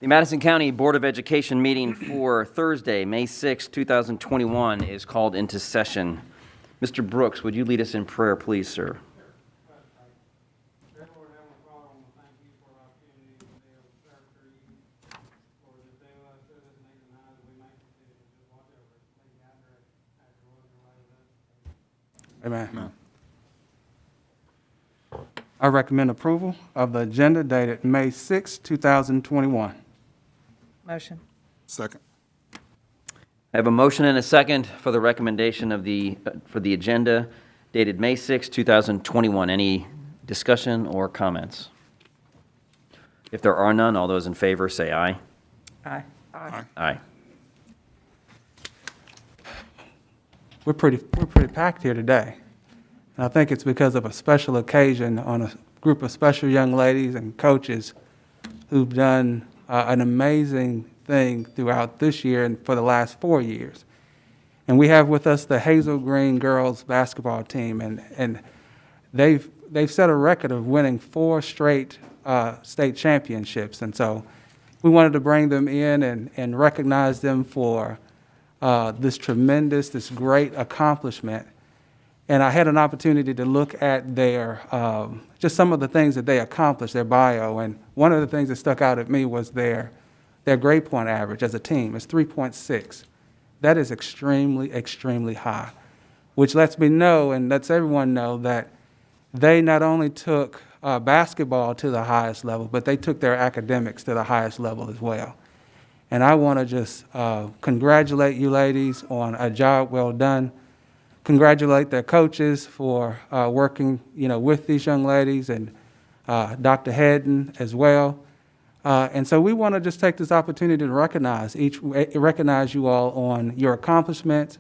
The Madison County Board of Education meeting for Thursday, May 6, 2021 is called into session. Mr. Brooks, would you lead us in prayer, please, sir? Amen. I recommend approval of the agenda dated May 6, 2021. Motion. Second. I have a motion and a second for the recommendation of for the agenda dated May 6, 2021. Any discussion or comments? If there are none, all those in favor say aye. Aye. Aye. Aye. We're pretty packed here today. And I think it's because of a special occasion on a group of special young ladies and coaches who've done an amazing thing throughout this year and for the last 4 years. And we have with us the Hazel Green girls basketball team, and they've set a record of winning 4 straight state championships. And so we wanted to bring them in and recognize them for this great accomplishment. And I had an opportunity to look at their, just some of the things that they accomplished, their bio. And one of the things that stuck out at me was their grade point average as a team is 3.6. That is extremely, extremely high, which lets me know and lets everyone know that they not only took basketball to the highest level, but they took their academics to the highest level as well. And I want to just congratulate you ladies on a job well done. Congratulate their coaches for working, with these young ladies, and Dr. Hedden as well. And so we want to just take this opportunity to recognize you all on your accomplishments.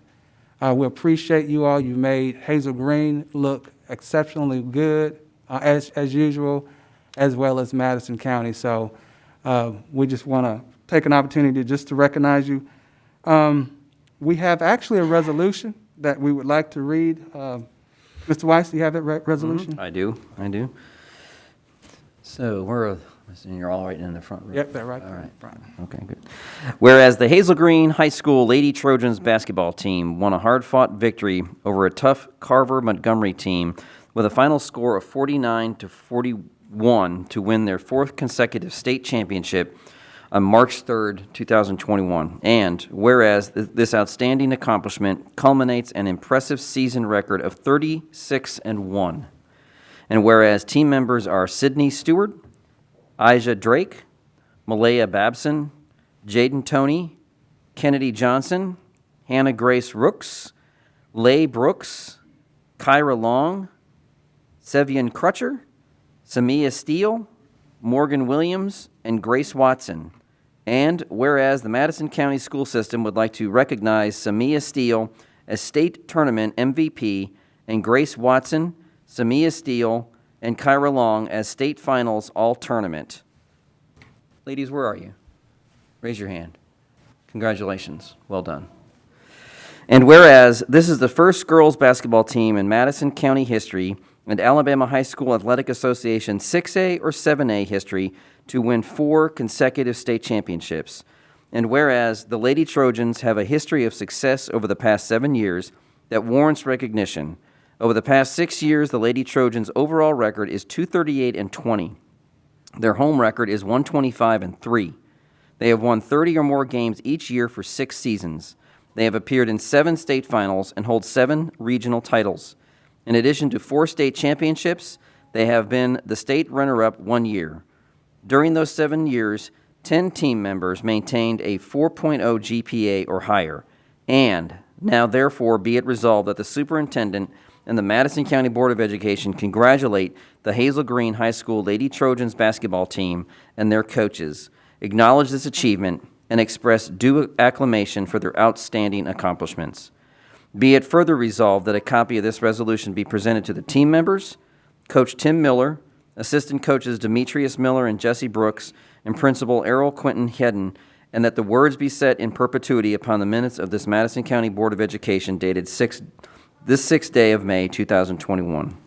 We appreciate you all. You made Hazel Green look exceptionally good as usual, as well as Madison County. So we just want to take an opportunity just to recognize you. We have actually a resolution that we would like to read. Mr. Weiss, do you have that resolution? I do. So you're all right in the front row. Yep, they're right all there right. in front. Okay, good. Whereas the Hazel Green High School Lady Trojans basketball team won a hard-fought victory over a tough Carver Montgomery team with a final score of 49-41 to win their 4th consecutive state championship on March 3rd, 2021. And whereas this outstanding accomplishment culminates an impressive season record of 36-1. And whereas team members are Sydney Stewart, Aja Drake, Malaya Babson, Jaden Toney, Kennedy Johnson, Hannah Grace Rooks, Leigh Brooks, Kyra Long, Sevian Crutcher, Samia Steele, Morgan Williams, and Grace Watson. And whereas the Madison County School System would like to recognize Samia Steele as state tournament MVP and Grace Watson, Samia Steele, and Kyra Long as state finals all-tournament. Ladies, where are you? Raise your hand. Congratulations. Well done. And whereas this is the first girls basketball team in Madison County history and Alabama High School Athletic Association 6A or 7A history to win 4 consecutive state championships. And whereas the Lady Trojans have a history of success over the past 7 years that warrants recognition. Over the past 6 years, the Lady Trojans' overall record is 238-20. Their home record is 125-3. They have won 30 or more games each year for 6 seasons. They have appeared in 7 state finals and hold 7 regional titles. In addition to 4 state championships, they have been the state runner-up 1 year. During those 7 years, 10 team members maintained a 4.0 GPA or higher. And now, therefore, be it resolved that the superintendent and the Madison County Board of Education congratulate the Hazel Green High School Lady Trojans basketball team and their coaches, acknowledge this achievement, and express due acclamation for their outstanding accomplishments. Be it further resolved that a copy of this resolution be presented to the team members, Coach Tim Miller, assistant coaches Demetrius Miller and Jesse Brooks, and Principal Errol Quinton Hedden, and that the words be set in perpetuity upon the minutes of this Madison County Board of Education dated this 6th day of May, 2021.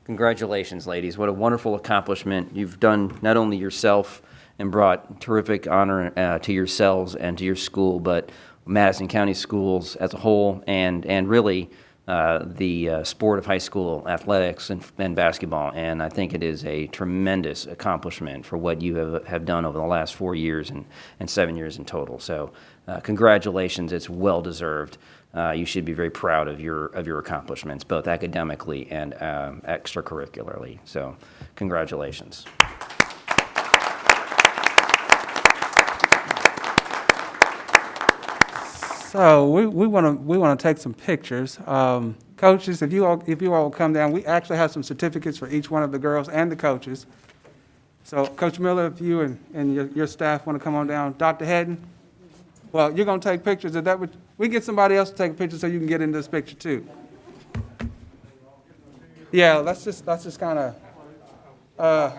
Congratulations, ladies. What a wonderful accomplishment. You've done not only yourself and brought terrific honor to yourselves and to your school, but Madison County schools as a whole, and really the sport of high school athletics and basketball. And I think it is a tremendous accomplishment for what you have done over the last 4 years and 7 years in total. So congratulations, it's well deserved. You should be very proud of your accomplishments, both academically and extracurricularly. So congratulations. So we want to take some pictures. Coaches, if you all will come down, we actually have some certificates for each one of the girls and the coaches. So Coach Miller, if you and your staff want to come on down. Dr. Hedden, well, you're going to take pictures. Is that what, we get somebody else to take a picture so you can get in this picture too. Yeah, let's just kind of,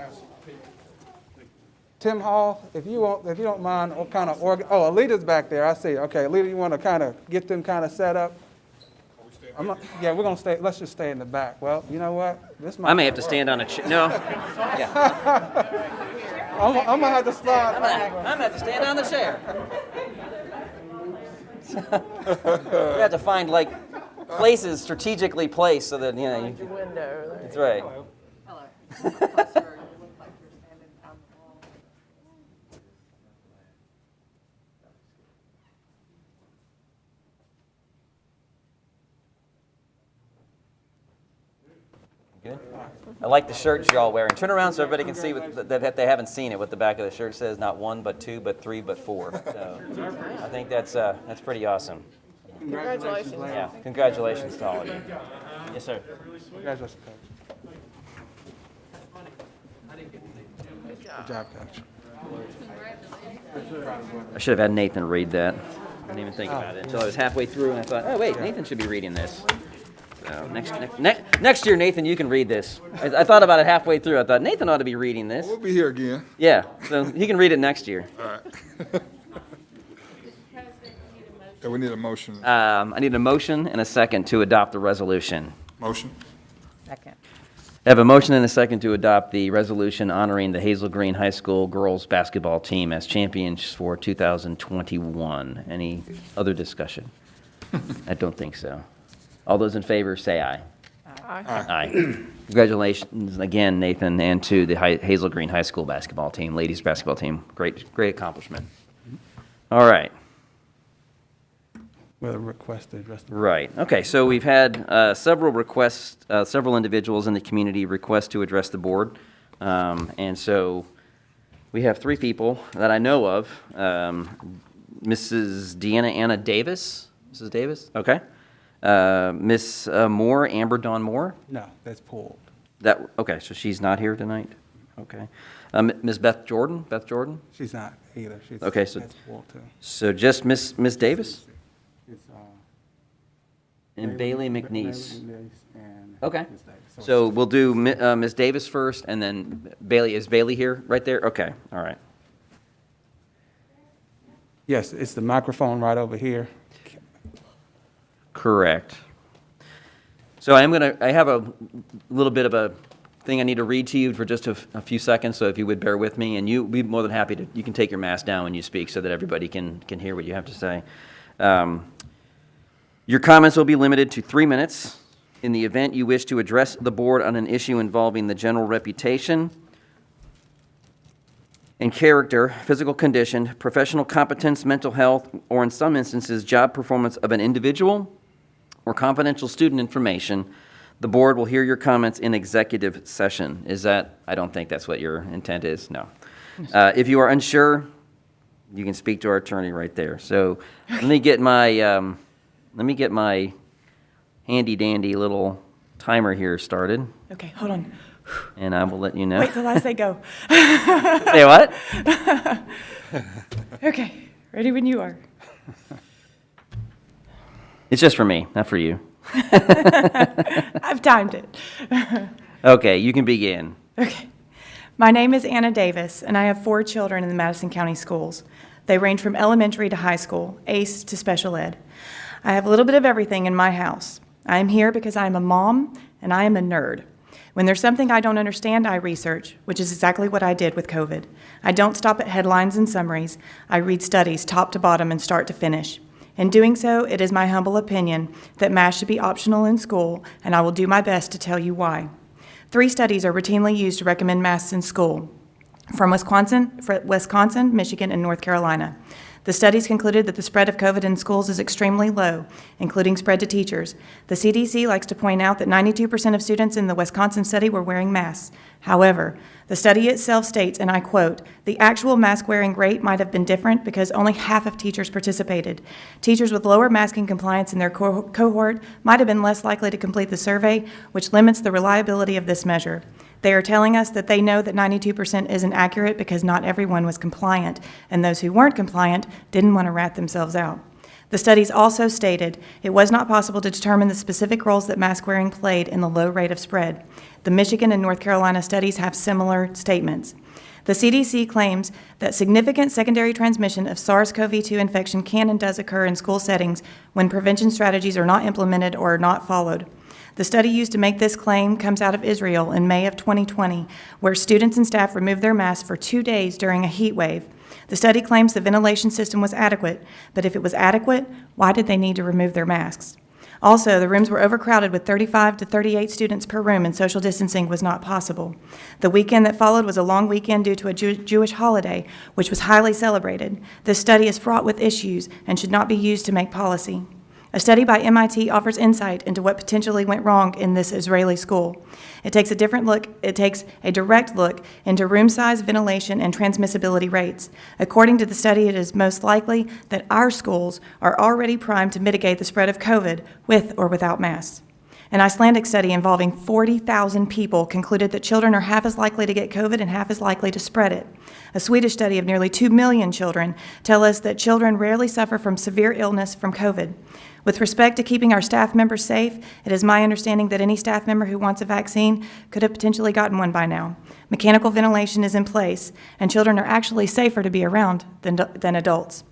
Tim Hall, if you don't mind, what kind of Alita's back there, I see. Okay, Alita, you want to kind of get them kind of set up? Yeah, we're going to stay, let's just stay in the back. Well, you know what? I may have to stand on a chair. No. I'm going to have to slide. I'm going to have to stand on the chair. We have to find, like, places strategically placed so that, you know. Your window. That's right. Hello. Good. I like the shirts you're all wearing. Turn around so everybody can see that they haven't seen it. What the back of the shirt says: not 1, but 2, but 3, but 4. So I think that's pretty awesome. Congratulations. Yeah, congratulations to all of you. Yes, sir. Congratulations, Coach. Good job, Coach. I should have had Nathan read that. I didn't even think about it until I was halfway through, and I thought, oh wait, Nathan should be reading this. So next year, Nathan, you can read this. I thought about it halfway through. I thought Nathan ought to be reading this. We'll be here again. Yeah, so he can read it next year. All right. Yeah, we need a motion. I need a motion and a second to adopt the resolution. Motion. Second. I have a motion and a second to adopt the resolution honoring the Hazel Green High School girls basketball team as champions for 2021. Any other discussion? I don't think so. All those in favor say aye. Aye. Aye. Congratulations again, Nathan, and to the Hazel Green High School basketball team, ladies basketball team. Great accomplishment. All right. With a request to address the Right. Okay, so we've had several requests, several individuals in the community request to address the board. And so we have 3 people that I know of. Mrs. Deanna Anna Davis. Mrs. Davis? Okay. Miss Moore, Amber Dawn Moore. No, that's pulled. Okay, so she's not here tonight? Okay. Ms. Beth Jordan? Beth Jordan? She's not either. She's, Okay, so- that's pulled too. So just Miss Davis? It's, And Bailey McNeese. And Okay. Ms. Davis. So we'll do Ms. Davis first, and then Bailey. Is Bailey here, right there? Okay, all right. Yes, it's the microphone right over here. Correct. So I have a little bit of a thing I need to read to you for just a few seconds, so if you would bear with me, and you'd be more than happy to, you can take your mask down when you speak so that everybody can hear what you have to say. Your comments will be limited to 3 minutes. In the event you wish to address the board on an issue involving the general reputation and character, physical condition, professional competence, mental health, or in some instances, job performance of an individual or confidential student information, the board will hear your comments in executive session. I don't think that's what your intent is, no. If you are unsure, you can speak to our attorney right there. So let me get my handy dandy little timer here started, Okay, hold on. and I will let you know. Wait till I say go. Say what? Okay, ready when you are. It's just for me, not for you. I've timed it. Okay, you can begin. Okay. My name is Anna Davis, and I have 4 children in the Madison County schools. They range from elementary to high school, ACE to special ed. I have a little bit of everything in my house. I am here because I am a mom and I am a nerd. When there's something I don't understand, I research, which is exactly what I did with COVID. I don't stop at headlines and summaries. I read studies top to bottom and start to finish. In doing so, it is my humble opinion that masks should be optional in school, and I will do my best to tell you why. 3 studies are routinely used to recommend masks in school, from Wisconsin, Michigan, and North Carolina. The studies concluded that the spread of COVID in schools is extremely low, including spread to teachers. The CDC likes to point out that 92% of students in the Wisconsin study were wearing masks. However, the study itself states, and I quote, "The actual mask-wearing rate might have been different because only half of teachers participated. Teachers with lower masking compliance in their cohort might have been less likely to complete the survey, which limits the reliability of this measure. They are telling us that they know that 92% isn't accurate because not everyone was compliant, and those who weren't compliant didn't want to rat themselves out." The studies also stated it was not possible to determine the specific roles that mask wearing played in the low rate of spread. The Michigan and North Carolina studies have similar statements. The CDC claims that significant secondary transmission of SARS-CoV-2 infection can and does occur in school settings when prevention strategies are not implemented or are not followed. The study used to make this claim comes out of Israel in May of 2020, where students and staff removed their masks for 2 days during a heat wave. The study claims the ventilation system was adequate, but if it was adequate, why did they need to remove their masks? Also, the rooms were overcrowded with 35 to 38 students per room, and social distancing was not possible. The weekend that followed was a long weekend due to a Jewish holiday, which was highly celebrated. This study is fraught with issues and should not be used to make policy. A study by MIT offers insight into what potentially went wrong in this Israeli school. It takes a direct look into room size, ventilation, and transmissibility rates. According to the study, it is most likely that our schools are already primed to mitigate the spread of COVID with or without masks. An Icelandic study involving 40,000 people concluded that children are half as likely to get COVID and half as likely to spread it. A Swedish study of nearly 2 million children tell us that children rarely suffer from severe illness from COVID. With respect to keeping our staff members safe, it is my understanding that any staff member who wants a vaccine could have potentially gotten one by now. Mechanical ventilation is in place, and children are actually safer to be around than adults.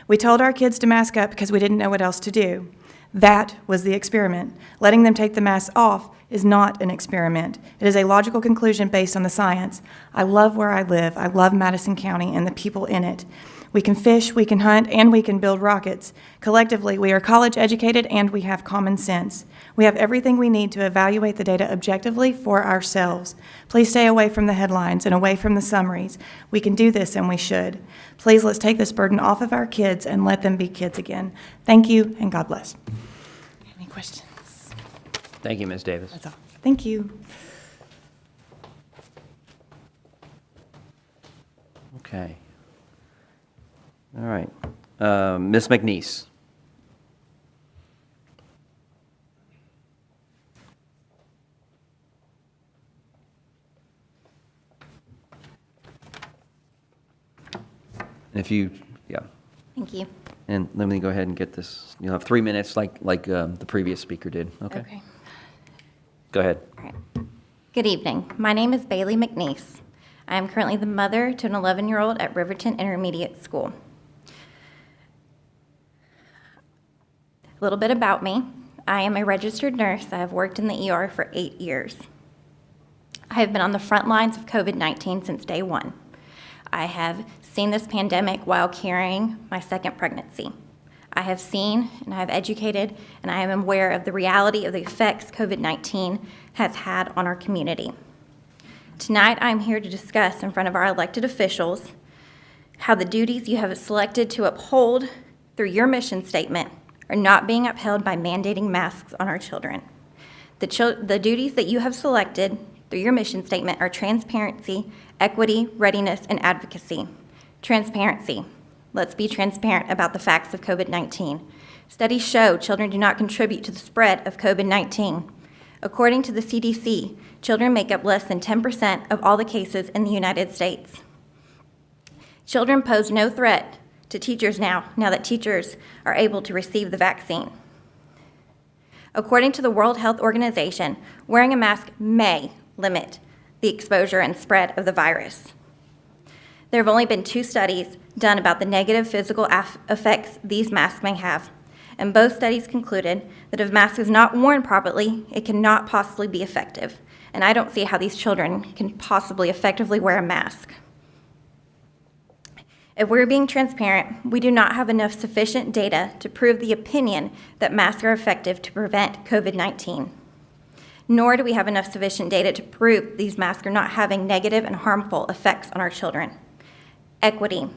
We told our kids to mask up because we didn't know what else to do. That was the experiment. Letting them take the masks off is not an experiment. It is a logical conclusion based on the science. I love where I live. I love Madison County and the people in it. We can fish, we can hunt, and we can build rockets. Collectively, we are college educated and we have common sense. We have everything we need to evaluate the data objectively for ourselves. Please stay away from the headlines and away from the summaries. We can do this and we should. Please let's take this burden off of our kids and let them be kids again. Thank you and God bless. Any questions? Thank you, Ms. Davis. That's all. Thank you. Okay. All right. Ms. Mcneese. And if you, yeah. Thank you. And let me go ahead and get this. You'll have 3 minutes like the previous speaker did. Okay. Go ahead. All right. Good evening. My name is Bailey Mcneese. I am currently the mother to an 11-year-old at Riverton Intermediate School. A little bit about me. I am a registered nurse. I have worked in the ER for 8 years. I have been on the front lines of COVID-19 since day one. I have seen this pandemic while carrying my second pregnancy. I have seen and I have educated and I am aware of the reality of the effects COVID-19 has had on our community. Tonight, I'm here to discuss in front of our elected officials how the duties you have selected to uphold through your mission statement are not being upheld by mandating masks on our children. The duties that you have selected through your mission statement are transparency, equity, readiness, and advocacy. Transparency. Let's be transparent about the facts of COVID-19. Studies show children do not contribute to the spread of COVID-19. According to the CDC, children make up less than 10% of all the cases in the United States. Children pose no threat to teachers now that teachers are able to receive the vaccine. According to the World Health Organization, wearing a mask may limit the exposure and spread of the virus. There have only been 2 studies done about the negative physical effects these masks may have, and both studies concluded that if a mask is not worn properly, it cannot possibly be effective, and I don't see how these children can possibly effectively wear a mask. If we're being transparent, we do not have enough sufficient data to prove the opinion that masks are effective to prevent COVID-19. Nor do we have enough sufficient data to prove these masks are not having negative and harmful effects on our children. Equity.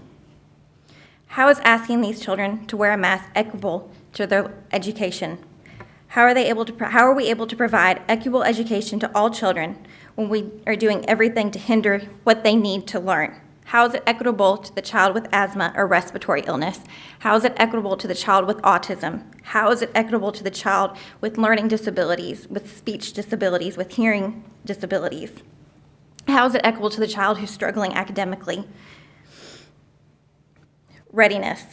How is asking these children to wear a mask equitable to their education? How are we able to provide equitable education to all children when we are doing everything to hinder what they need to learn? How is it equitable to the child with asthma or respiratory illness? How is it equitable to the child with autism? How is it equitable to the child with learning disabilities, with speech disabilities, with hearing disabilities? How is it equitable to the child who's struggling academically? Readiness.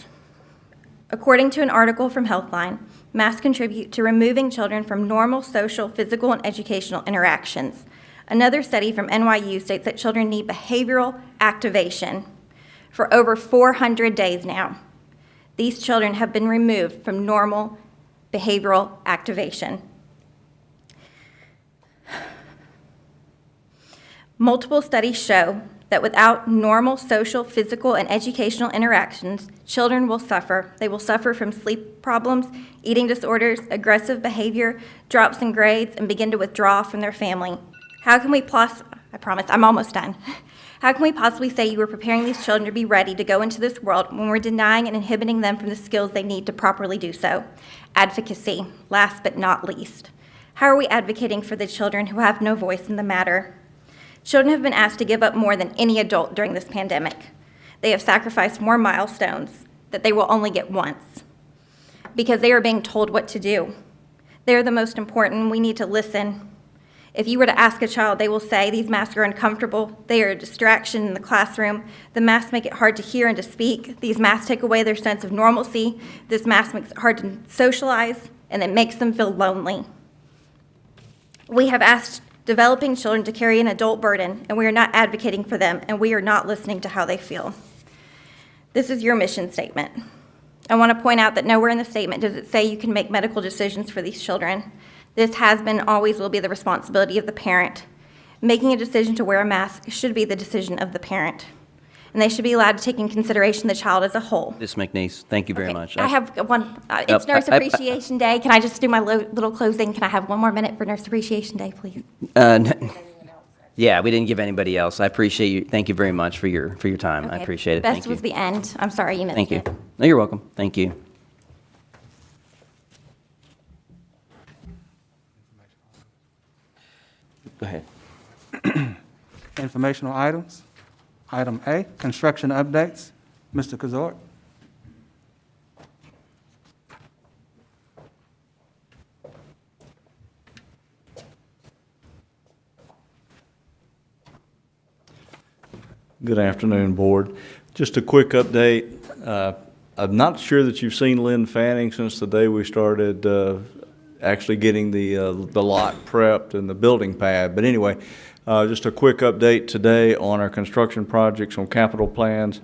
According to an article from Healthline, masks contribute to removing children from normal social, physical, and educational interactions. Another study from NYU states that children need behavioral activation for over 400 days now. These children have been removed from normal behavioral activation. Multiple studies show that without normal social, physical, and educational interactions, children will suffer. They will suffer from sleep problems, eating disorders, aggressive behavior, drops in grades, and begin to withdraw from their family. How can we I promise, I'm almost done. How can we possibly say you are preparing these children to be ready to go into this world when we're denying and inhibiting them from the skills they need to properly do so? Advocacy, last but not least. How are we advocating for the children who have no voice in the matter? Children have been asked to give up more than any adult during this pandemic. They have sacrificed more milestones that they will only get once because they are being told what to do. They are the most important. We need to listen. If you were to ask a child, they will say these masks are uncomfortable. They are a distraction in the classroom. The masks make it hard to hear and to speak. These masks take away their sense of normalcy. This mask makes it hard to socialize, and it makes them feel lonely. We have asked developing children to carry an adult burden, and we are not advocating for them, and we are not listening to how they feel. This is your mission statement. I want to point out that nowhere in the statement does it say you can make medical decisions for these children. This has been, always will be the responsibility of the parent. Making a decision to wear a mask should be the decision of the parent. And they should be allowed to take in consideration the child as a whole. Ms. McNeese, thank you very Okay, much. I have one, it's Nurse Appreciation Day. Can I just do my little closing? Can I have one more minute for Nurse Appreciation Day, please? Yeah, we didn't give anybody else. I appreciate you. Thank you very much for your time. I Okay, appreciate it. Best Thank you. was the end. I'm sorry you missed Thank you. it. No, you're welcome. Thank you. Go ahead. Informational items. Item A, construction updates. Mr. Kazort. Good afternoon, Board. Just a quick update. I'm not sure that you've seen Lynn Fanning since the day we started actually getting the lot prepped and the building pad. But anyway, just a quick update today on our construction projects, on capital plans,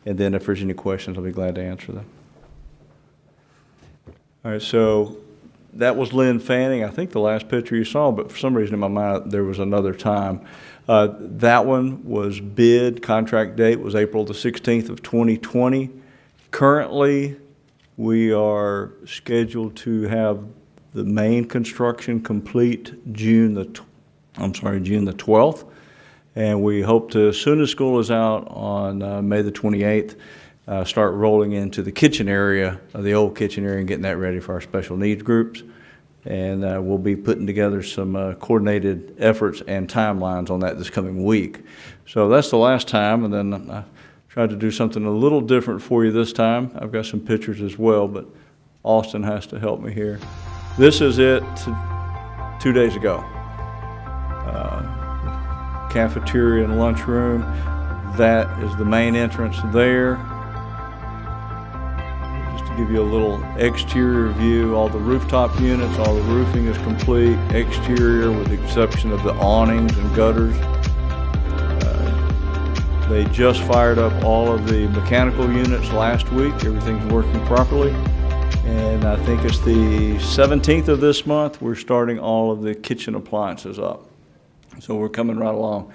and then if there's any questions, I'll be glad to answer them. All right, so that was Lynn Fanning. I think the last picture you saw, but for some reason in my mind there was another time. That one was bid, contract date was April the 16th of 2020. Currently, we are scheduled to have the main construction complete June the 12th. And we hope to, as soon as school is out on May the 28th, start rolling into the kitchen area, the old kitchen area, and getting that ready for our special needs groups. And we'll be putting together some coordinated efforts and timelines on that this coming week. So that's the last time, and then I tried to do something a little different for you this time. I've got some pictures as well, but Austin has to help me here. This is it 2 days ago. Cafeteria and Lunchroom, that is the main entrance there. Just to give you a little exterior view, all the rooftop units, all the roofing is complete, exterior with the exception of the awnings and gutters. They just fired up all of the mechanical units last week. Everything's working properly. And I think it's the 17th of this month, we're starting all of the kitchen appliances up. So we're coming right along.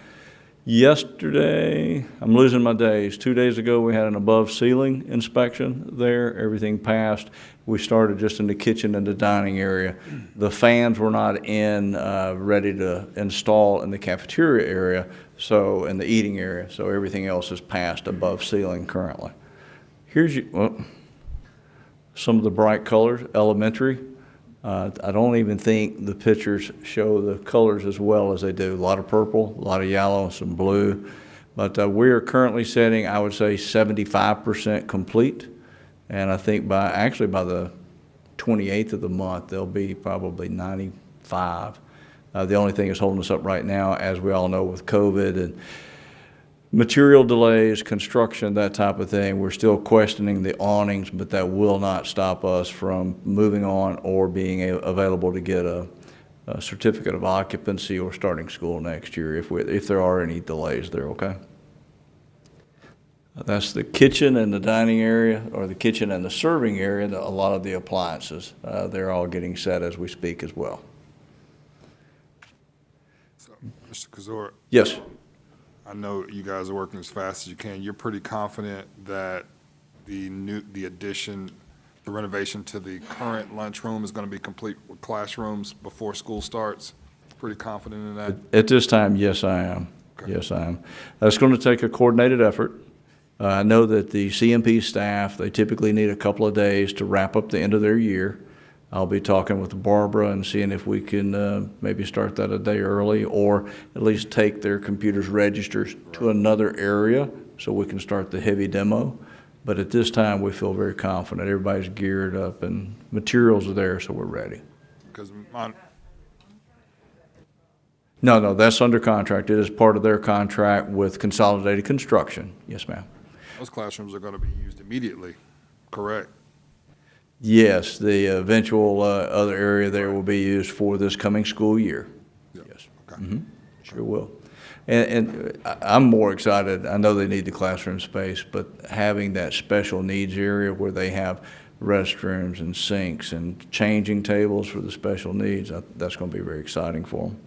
Yesterday, I'm losing my days. 2 days ago, we had an above ceiling inspection there. Everything passed. We started just in the kitchen and the dining area. The fans were not in, ready to install in the cafeteria area, so in the eating area. So everything else is passed above ceiling currently. Here's some of the bright colors. Elementary. I don't even think the pictures show the colors as well as they do. A lot of purple, a lot of yellow, some blue. But we are currently setting, I would say, 75% complete. And I think by the 28th of the month, they'll be probably 95. The only thing that's holding us up right now, as we all know, with COVID and material delays, construction, that type of thing, we're still questioning the awnings, but that will not stop us from moving on or being available to get a certificate of occupancy or starting school next year if there are any delays there, okay? That's the kitchen and the dining area, or the kitchen and the serving area, a lot of the appliances. They're all getting set as we speak as well. So, Mr. Kazor, Yes. I know you guys are working as fast as you can. You're pretty confident that the renovation to the current lunchroom is going to be complete with classrooms before school starts? Pretty confident in that? At this time, yes, I am. Okay. Yes, I am. That's going to take a coordinated effort. I know that the CMP staff, they typically need a couple of days to wrap up the end of their year. I'll be talking with Barbara and seeing if we can maybe start that a day early, or at least take their computers registers to another area so we can start the heavy demo. But at this time, we feel very confident. Everybody's geared up and materials are there, so we're ready. Because No, that's under contract. It is part of their contract with Consolidated Construction. Yes, ma'am. those classrooms are going to be used immediately, correct? Yes, the eventual other area there will be used for this coming school year. Yeah. Yes. Okay. Sure will. And I'm more excited. I know they need the classroom space, but having that special needs area where they have restrooms and sinks and changing tables for the special needs, that's going to be very exciting for them.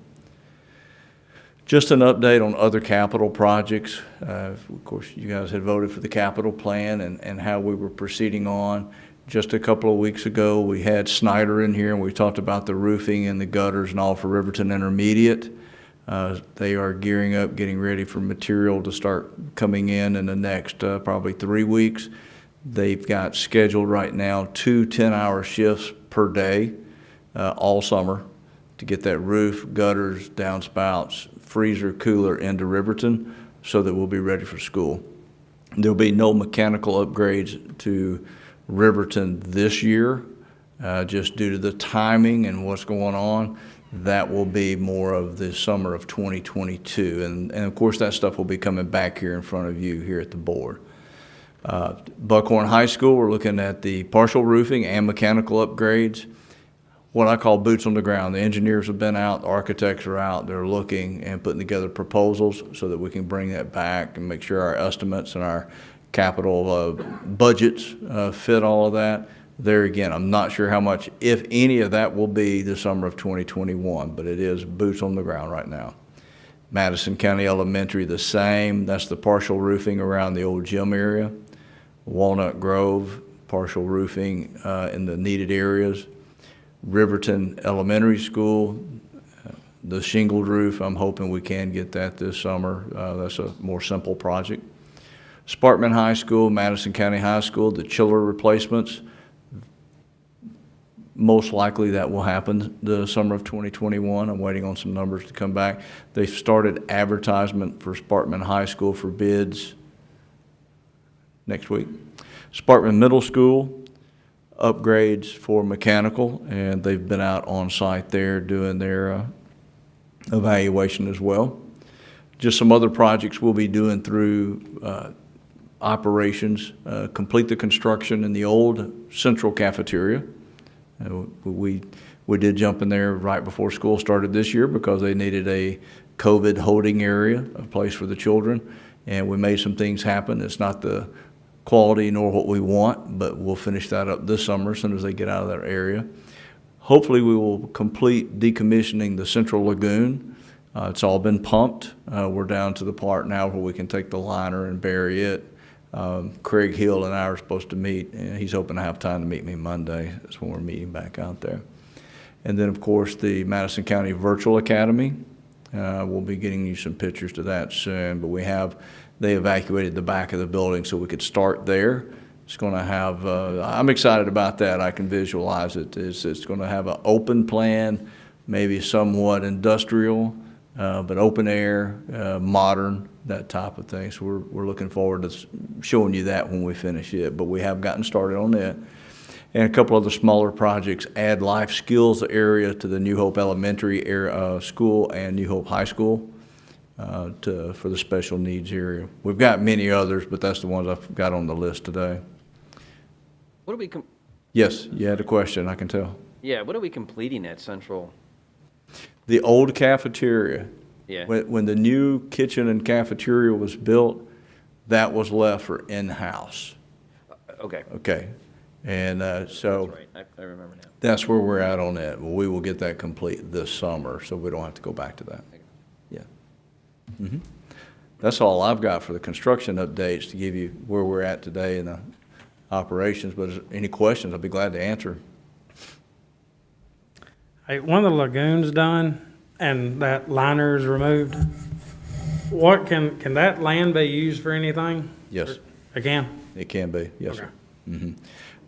Just an update on other capital projects. Of course, you guys had voted for the capital plan and how we were proceeding on. Just a couple of weeks ago, we had Snyder in here, and we talked about the roofing and the gutters and all for Riverton Intermediate. They are gearing up, getting ready for material to start coming in the next probably 3 weeks. They've got scheduled right now 2 10-hour shifts per day all summer to get that roof, gutters, downspouts, freezer, cooler into Riverton so that we'll be ready for school. There'll be no mechanical upgrades to Riverton this year, just due to the timing and what's going on. That will be more of the summer of 2022. And of course, that stuff will be coming back here in front of you here at the board. Buckhorn High School, we're looking at the partial roofing and mechanical upgrades. What I call boots on the ground. The engineers have been out, the architects are out, they're looking and putting together proposals so that we can bring that back and make sure our estimates and our capital budgets fit all of that. There again, I'm not sure how much, if any of that will be the summer of 2021, but it is boots on the ground right now. Madison County Elementary, the same. That's the partial roofing around the old gym area. Walnut Grove, partial roofing in the needed areas. Riverton Elementary School, the shingled roof, I'm hoping we can get that this summer. That's a more simple project. Sparkman High School, Madison County High School, the chiller replacements. Most likely that will happen the summer of 2021. I'm waiting on some numbers to come back. They've started advertisement for Sparkman High School for bids next week. Sparkman Middle School, upgrades for mechanical, and they've been out on site there doing their evaluation as well. Just some other projects we'll be doing through operations, complete the construction in the old central cafeteria. We did jump in there right before school started this year because they needed a COVID holding area, a place for the children, and we made some things happen. It's not the quality nor what we want, but we'll finish that up this summer as soon as they get out of that area. Hopefully we will complete decommissioning the central lagoon. It's all been pumped. We're down to the part now where we can take the liner and bury it. Craig Hill and I are supposed to meet, and he's hoping to have time to meet me Monday. That's when we're meeting back out there. And then, of course, the Madison County Virtual Academy. We'll be getting you some pictures to that soon, but they evacuated the back of the building so we could start there. It's going to have, I'm excited about that. I can visualize it. It's going to have an open plan, maybe somewhat industrial, but open air, modern, that type of thing. So we're looking forward to showing you that when we finish it. But we have gotten started on it. And a couple other smaller projects, add life skills area to the New Hope Elementary School and New Hope High School for the special needs area. We've got many others, but that's the ones I've got on the list today. What are we, Yes, you had a question, I can tell. yeah, what are we completing at Central? The old cafeteria. Yeah. When the new kitchen and cafeteria was built, that was left for in-house. Okay. Okay. And so That's right. I remember now. that's where we're at on that. We will get that complete this summer, so we don't have to go back to that. Yeah. That's all I've got for the construction updates to give you where we're at today in the operations. But is there any questions, I'll be glad to answer. Hey, one of the lagoons done and that liner is removed. What can that land be used for anything? Yes, Again? it can be, yes, sir. Okay.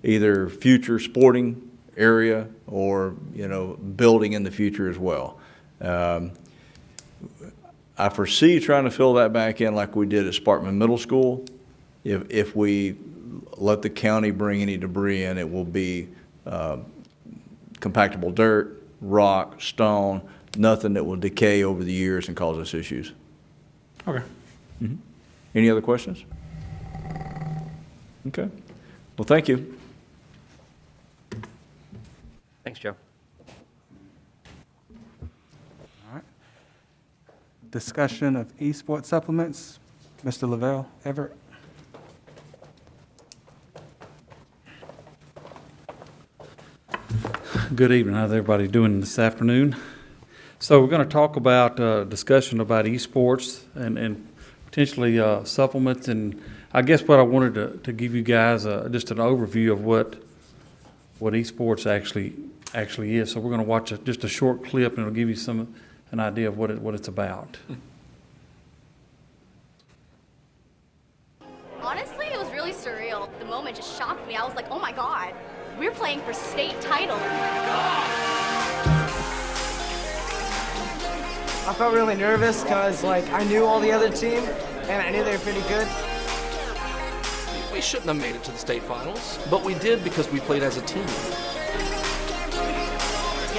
Either future sporting area or, building in the future as well. I foresee trying to fill that back in like we did at Sparkman Middle School. If we let the county bring any debris in, it will be compactable dirt, rock, stone, nothing that will decay over the years and cause us issues. Okay. Any other questions? Okay. Well, thank you. Thanks, Joe. All right. Discussion of esports supplements. Mr. Lavelle, Everett. Good evening. How's everybody doing this afternoon? So we're going to talk about discussion about esports and potentially supplements. And I guess what I wanted to give you guys just an overview of what esports actually is. So we're going to watch just a short clip, and it'll give you an idea of what it's about. Honestly, it was really surreal. The moment just shocked me. I was like, oh my God, we're playing for state title. I felt really nervous because I knew all the other team and I knew they were pretty good. We shouldn't have made it to the state finals, but we did because we played as a team.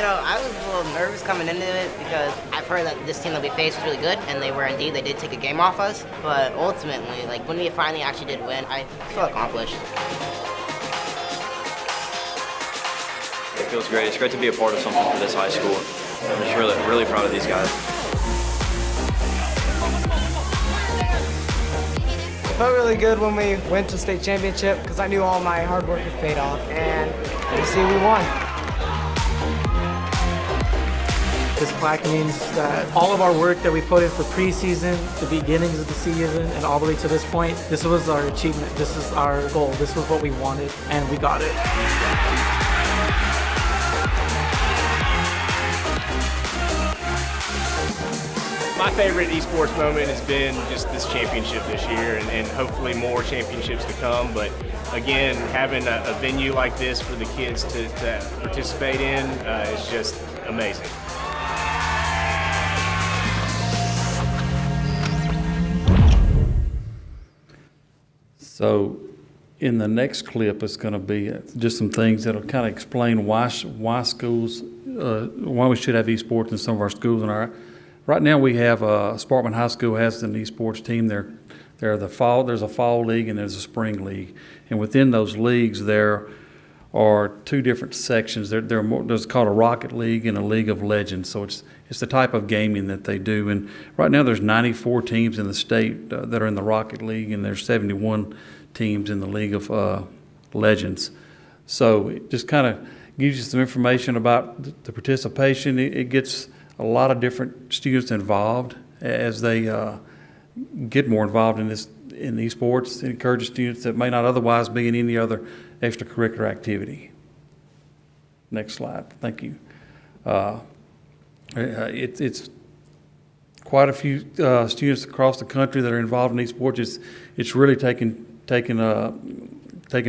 I was a little nervous coming into it because I've heard that this team that we faced was really good, and they did take a game off us. But ultimately, when we finally actually did win, I feel accomplished. It feels great. It's great to be a part of something for this high school. I'm just really proud of these guys. It felt really good when we went to state championship because I knew all my hard work had paid off, and you see, we won. This plaque means that all of our work that we put in for preseason, the beginnings of the season, and all the way to this point, this was our achievement. This is our goal. This was what we wanted, and we got it. My favorite esports moment has been just this championship this year, and hopefully more championships to come. But again, having a venue like this for the kids to participate in is just amazing. So in the next clip, it's going to be just some things that'll kind of explain why schools, why we should have esports in some of our schools. And right now we have Sparkman High School has an esports team. There's a fall league and there's a spring league. And within those leagues, there are two different sections. There's called a Rocket League and a League of Legends. So it's the type of gaming that they do. And right now there's 94 teams in the state that are in the Rocket League, and there's 71 teams in the League of Legends. So it just kind of gives you some information about the participation. It gets a lot of different students involved as they get more involved in esports. It encourages students that may not otherwise be in any other extracurricular activity. Next slide. Thank you. It's quite a few students across the country that are involved in esports. It's really taking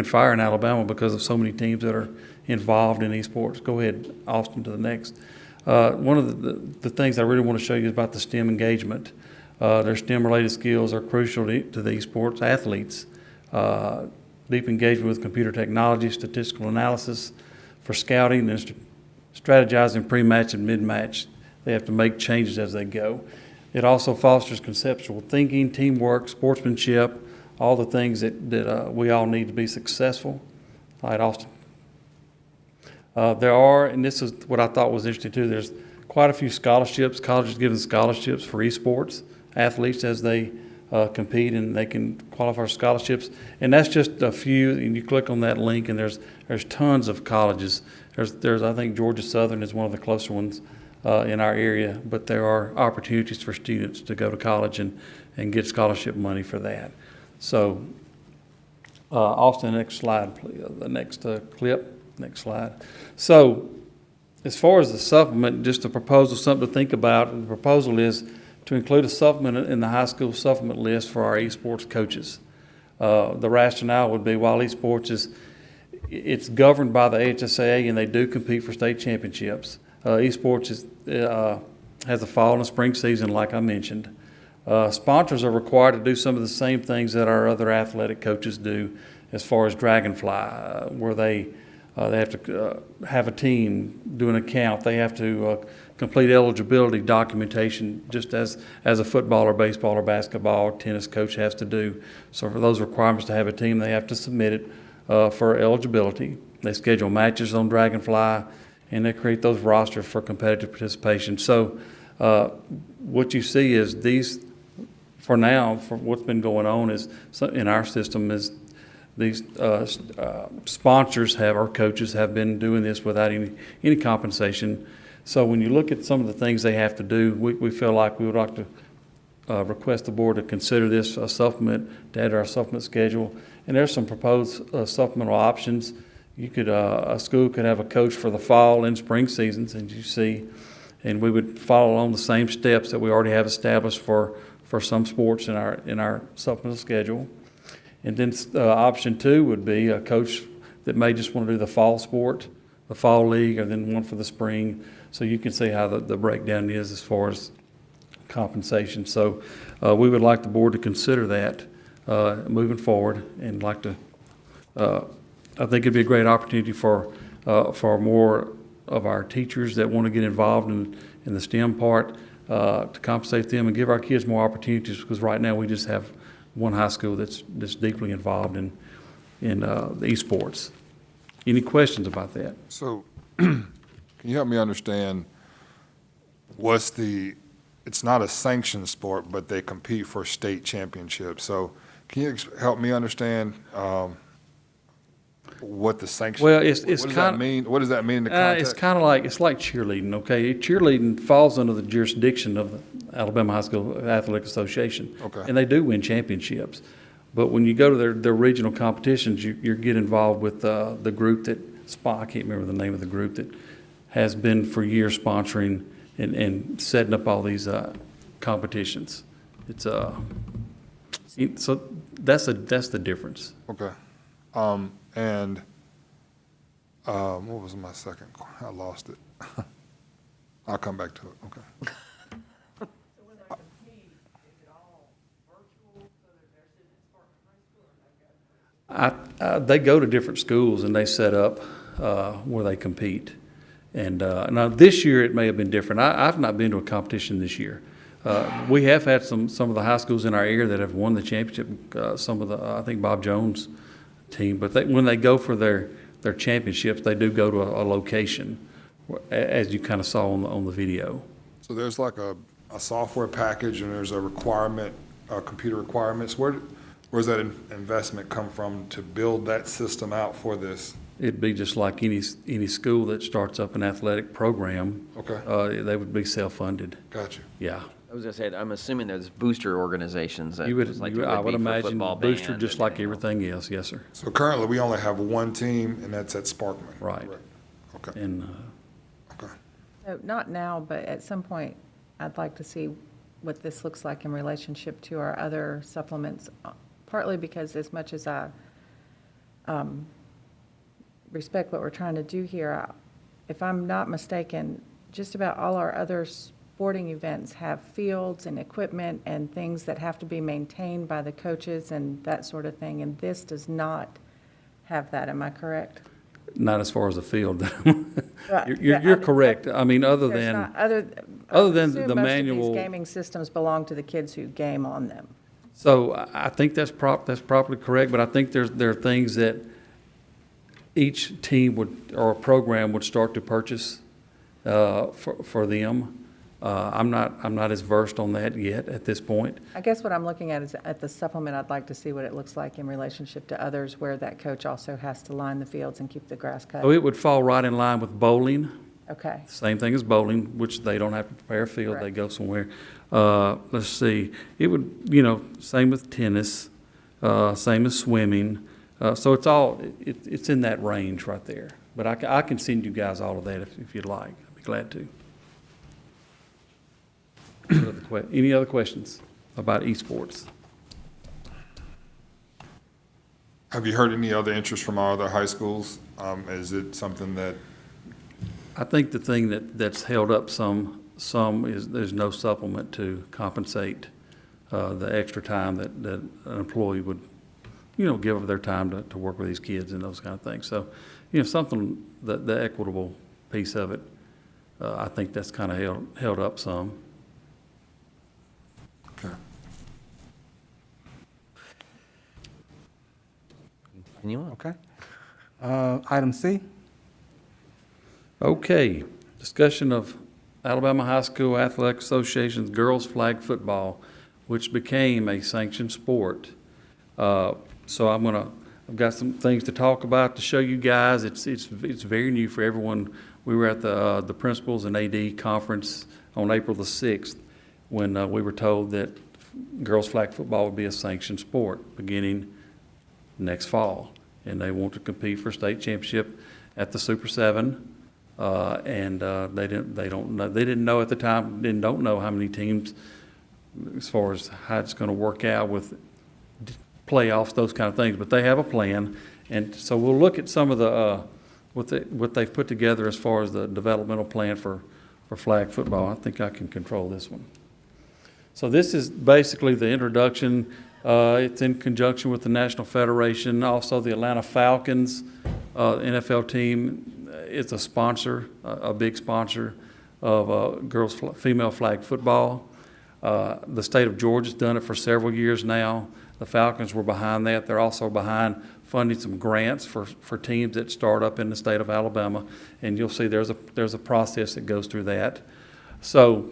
fire in Alabama because of so many teams that are involved in esports. Go ahead, Austin, to the next. One of the things I really want to show you is about the STEM engagement. Their STEM-related skills are crucial to the esports athletes. Deep engagement with computer technology, statistical analysis for scouting, and strategizing pre-match and mid-match. They have to make changes as they go. It also fosters conceptual thinking, teamwork, sportsmanship, all the things that we all need to be successful. All right, Austin. There are, and this is what I thought was interesting too, there's quite a few scholarships, colleges giving scholarships for esports athletes as they compete, and they can qualify for scholarships. And that's just a few, and you click on that link and there's tons of colleges. There's I think Georgia Southern is one of the closer ones in our area, but there are opportunities for students to go to college and get scholarship money for that. So, Austin, next slide, please. The next clip, next slide. So, as far as the supplement, just a proposal, something to think about. The proposal is to include a supplement in the high school supplement list for our esports coaches. The rationale would be while esports it's governed by the HSAA and they do compete for state championships. Esports has a fall and a spring season, like I mentioned. Sponsors are required to do some of the same things that our other athletic coaches do as far as Dragonfly, where they have to have a team, do an account. They have to complete eligibility documentation just as a football or baseball or basketball or tennis coach has to do. So for those requirements to have a team, they have to submit it for eligibility. They schedule matches on Dragonfly, and they create those rosters for competitive participation. So what you see is these, for now, for what's been going on is in our system is these sponsors or coaches have been doing this without any compensation. So when you look at some of the things they have to do, we feel like we would like to request the board to consider this a supplement to add to our supplement schedule. And there's some proposed supplemental options. You could a school could have a coach for the fall and spring seasons, as you see, and we would follow along the same steps that we already have established for some sports in our supplemental schedule. And then option 2 would be a coach that may just want to do the fall sport, the fall league, or then one for the spring. So you can see how the breakdown is as far as compensation. So we would like the board to consider that moving forward, and like to. I think it'd be a great opportunity for more of our teachers that want to get involved in the STEM part to compensate them and give our kids more opportunities, because right now we just have one high school that's deeply involved in the esports. Any questions about that? So, can you help me understand it's not a sanctioned sport, but they compete for state championships. So can you help me understand what the sanction, well, what does that mean? What does that mean in the context? It's like cheerleading, okay? Cheerleading falls under the jurisdiction of the Alabama High School Athletic Association. Okay. And they do win championships. But when you go to their regional competitions, you get involved with the group that, I can't remember the name of the group, that has been for years sponsoring and setting up all these competitions. It's so that's the difference. Okay. And what was my second? I lost it. I'll come back to it. Okay. They go to different schools and they set up where they compete. And now this year it may have been different. I've not been to a competition this year. We have had some of the high schools in our area that have won the championship. Some of the I think Bob Jones' team, but when they go for their championships, they do go to a location, as you kind of saw on the video. So there's like a software package, and there's a requirement, computer requirements. Where does that investment come from to build that system out for this it'd be just like any school that starts up an athletic program. Okay. They would be self-funded. Gotcha. Yeah. I was gonna say, I'm assuming there's booster organizations that You would, just like you- there I would would be for imagine football booster band just and like everything else. everything else. Yes, sir. So currently, we only have one team, and that's at Sparkman. Right. correct? Okay. And, Okay. So not now, but at some point, I'd like to see what this looks like in relationship to our other supplements, partly because as much as I respect what we're trying to do here, if I'm not mistaken, just about all our other sporting events have fields and equipment and things that have to be maintained by the coaches and that sort of thing, and this does not have that, am I correct? not as far as the field. Right. You're correct. I mean, other There's than, not- other I than assume the most of manual. these gaming systems belong to the kids who game on them. So I think that's probably correct, but I think there are things that each team would, or a program would start to purchase for them. I'm not as versed on that yet at this point. I guess what I'm looking at is at the supplement, I'd like to see what it looks like in relationship to others where that coach also has to line the fields and keep the grass cut. So it would fall right in line with bowling. Okay. Same thing as bowling, which they don't have to prepare a field, they Correct. go somewhere. Let's see, it would, same with tennis, same as swimming. So it's in that range right there. But I can send you guys all of that if you'd like. I'd be glad to. Any other questions about esports? Have you heard any other interest from our other high schools? Is it something that, I think the thing that's held up some is there's no supplement to compensate the extra time that an employee would, give of their time to work with these kids and those kind of things. So, something, the equitable piece of it, I think that's kind of held up some. okay. Anyone? Okay. Item C. Okay, discussion of Alabama High School Athletic Association's girls flag football, which became a sanctioned sport. So I've got some things to talk about to show you guys. It's very new for everyone. We were at the principals and AD conference on April the 6th when we were told that girls flag football would be a sanctioned sport beginning next fall. And they want to compete for state championship at the Super 7. And they didn't know at the time, don't know how many teams as far as how it's going to work out with playoffs, those kind of things, but they have a plan. And so we'll look at some of the what they've put together as far as the developmental plan for flag football. I think I can control this one. So this is basically the introduction. It's in conjunction with the National Federation, also the Atlanta Falcons NFL team. It's a sponsor, a big sponsor of female flag football. The state of Georgia's done it for several years now. The Falcons were behind that. They're also behind funding some grants for teams that start up in the state of Alabama. And you'll see there's a process that goes through that. So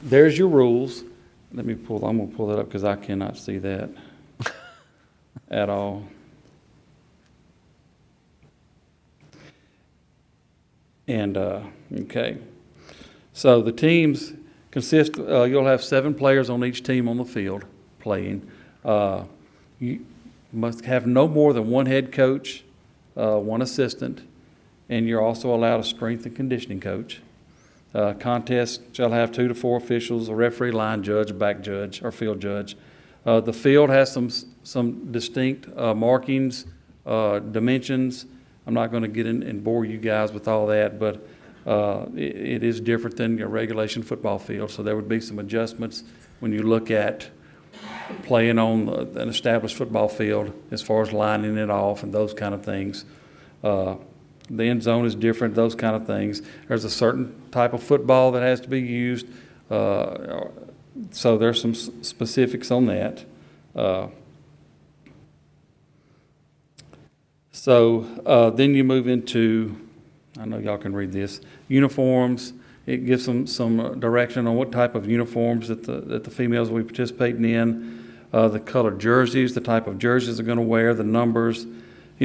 there's your rules. I'm going to pull that up because I cannot see that at all. And, okay. So the teams consist, you'll have 7 players on each team on the field playing. You must have no more than 1 head coach, 1 assistant, and you're also allowed a strength and conditioning coach. Contest shall have 2 to 4 officials, a referee, line judge, a back judge, or field judge. The field has some distinct markings, dimensions. I'm not going to get in and bore you guys with all that, but it is different than your regulation football field. So there would be some adjustments when you look at playing on an established football field as far as lining it off and those kind of things. The end zone is different, those kind of things. There's a certain type of football that has to be used. So there's some specifics on that. So then you move into, I know y'all can read this, uniforms. It gives them some direction on what type of uniforms that the females will be participating in, the colored jerseys, the type of jerseys they're going to wear, the numbers.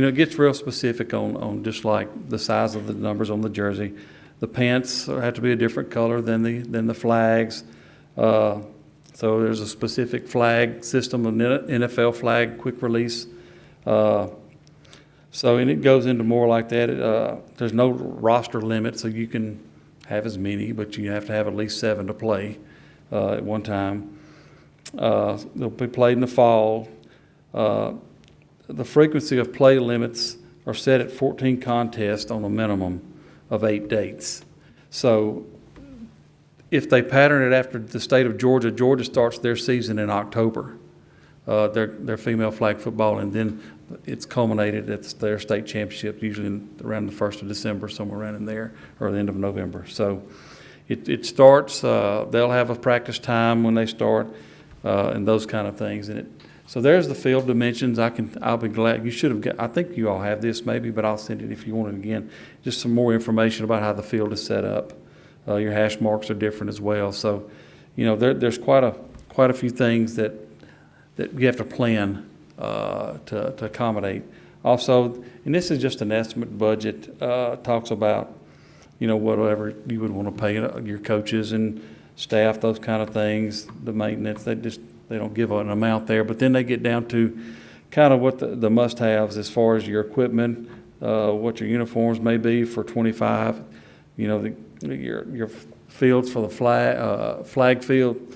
it gets real specific on just like the size of the numbers on the jersey. The pants have to be a different color than the flags. So there's a specific flag system, an NFL flag quick release. And it goes into more like that. There's no roster limit, so you can have as many, but you have to have at least 7 to play at one time. They'll be played in the fall. The frequency of play limits are set at 14 contests on a minimum of 8 dates. So if they pattern it after the state of Georgia, Georgia starts their season in October, their female flag football, and then it's culminated at their state championship, usually around the 1st of December, somewhere around in there, or the end of November. So it starts, they'll have a practice time when they start, and those kind of things. So there's the field dimensions. I'll be glad. You should have I think you all have this maybe, but I'll send it if you want it again. Just some more information about how the field is set up. Your hash marks are different as well. So, there's quite a few things that you have to plan to accommodate. Also, and this is just an estimate budget, talks about, whatever you would want to pay your coaches and staff, those kind of things, the maintenance. They don't give an amount there, but then they get down to kind of what the must-haves as far as your equipment, what your uniforms may be for 25, your fields for the flag field,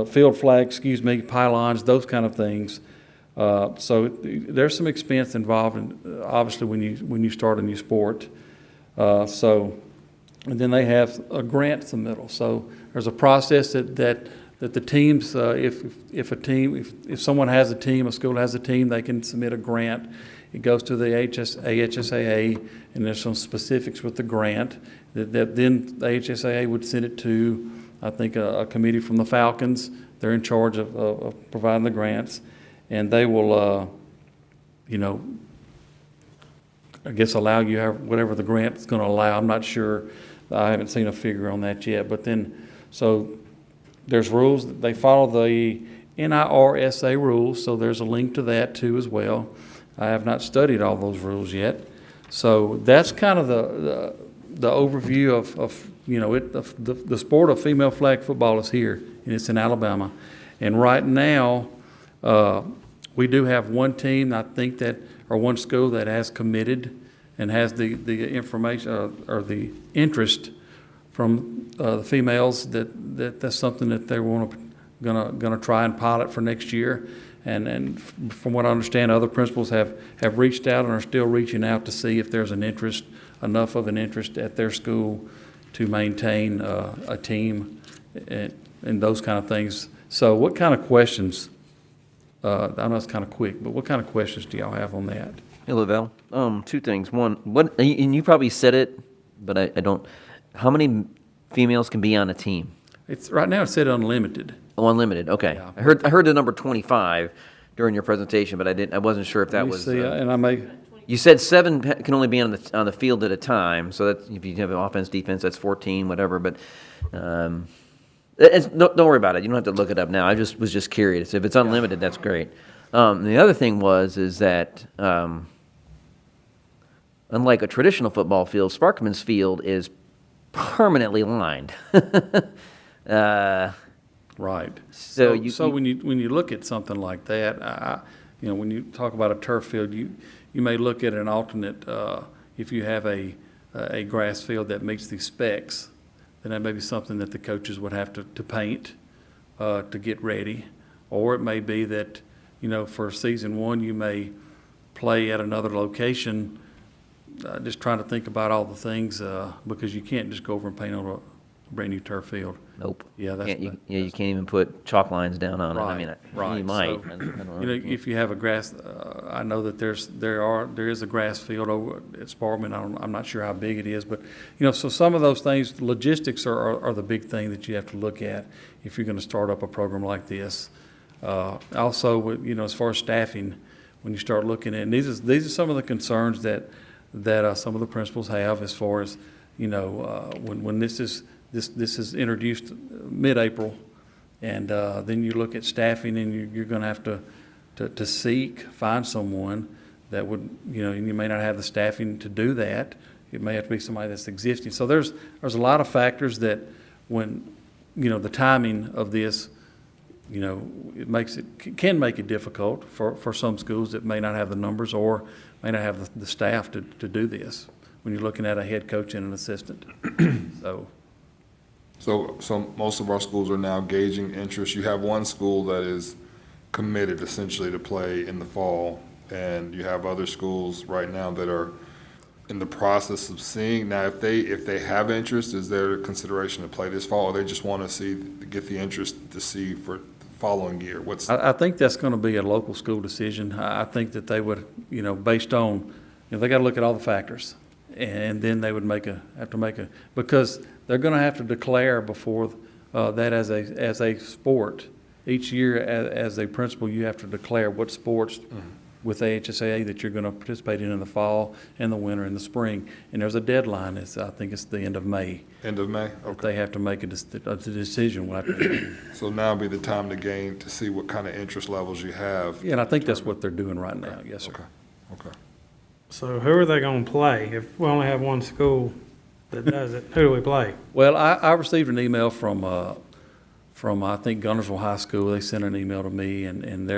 field flag, pylons, those kind of things. So there's some expense involved, obviously, when you start a new sport. And then they have a grant submittal. So there's a process that the teams, if someone has a team, a school has a team, they can submit a grant. It goes to the AHSAA, and there's some specifics with the grant that then the AHSAA would send it to, I think, a committee from the Falcons. They're in charge of providing the grants, and they will, I guess allow you whatever the grant's going to allow. I'm not sure. I haven't seen a figure on that yet. But then, so there's rules. They follow the NIRSA rules, so there's a link to that too as well. I have not studied all those rules yet. So that's kind of the overview of the sport of female flag football is here, and it's in Alabama. And right now, we do have one team, I think or one school that has committed and has the information or the interest from the females that's something that they're gonna try and pilot for next year. And from what I understand, other principals have reached out and are still reaching out to see if there's enough of an interest at their school to maintain a team and those kind of things. So what kind of questions, I know it's kind of quick, but what kind of questions do y'all have on that? Hey, Lavelle. 2 things. One, and you probably said it, but I don't. How many females can be on a team? Right now it said unlimited. Oh, unlimited. Okay. Yeah. I heard the number 25 during your presentation, but I wasn't sure if that was. And I may. You said 7 can only be on the field at a time. So that if you have an offense, defense, that's 14, whatever. But don't worry about it. You don't have to look it up now. I was just curious. If it's unlimited, that's great. The other thing is that unlike a traditional football field, Sparkman's Field is permanently lined. Right. So when you look at something like that, when you talk about a turf field, you may look at an alternate. If you have a grass field that meets these specs, then that may be something that the coaches would have to paint to get ready. Or it may be that, for season 1, you may play at another location. Just trying to think about all the things because you can't just go over and paint on a brand new turf field. Nope. Yeah, you can't even put chalk lines down on right, it. Right. You might. So, if you have a grass, I know that there is a grass field over at Sparkman. I'm not sure how big it is, but so some of those things, logistics are the big thing that you have to look at if you're going to start up a program like this. Also, as far as staffing, when you start looking at, and these are some of the concerns that some of the principals have as far as when this is introduced mid-April, and then you look at staffing, and you're going to have to find someone that would, and you may not have the staffing to do that. It may have to be somebody that's existing. So there's a lot of factors that when, the timing of this, can make it difficult for some schools that may not have the numbers or may not have the staff to do this when you're looking at a head coach and an assistant. So most of our schools are now gauging interest. You have one school that is committed essentially to play in the fall, and you have other schools right now that are in the process of seeing. Now, if they have interest, is there a consideration to play this fall, or they just want to get the interest to see for the following year? I think that's going to be a local school decision. I think that they would, based on, they got to look at all the factors, and then they would have to make a, because they're going to have to declare before that as a sport. Each year, as a principal, you have to declare what sports with AHSAA that you're going to participate in the fall, in the winter, and the spring. And there's a deadline. I think it's the end of May. End of May? Okay. They have to make a decision. So now would be the time to see what kind of interest levels you have. Yeah, and I think that's what they're doing right now. Yes, sir. Okay. So who are they going to play? If we only have one school that does it, who do we play? Well, I received an email from I think Gunnersville High School. They sent an email to me, and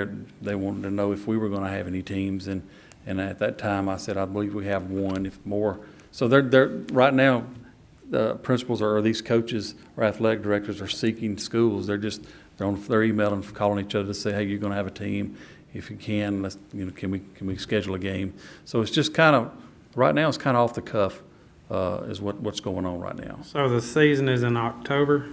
they wanted to know if we were going to have any teams, and at that time I said I believe we have one, if more. So they're right now, the principals or these coaches or athletic directors are seeking schools. They're emailing, calling each other to say, hey, you're going to have a team. If you can, can we schedule a game? So it's just kind of right now it's kind of off the cuff is what's going on right now. So the season is in October.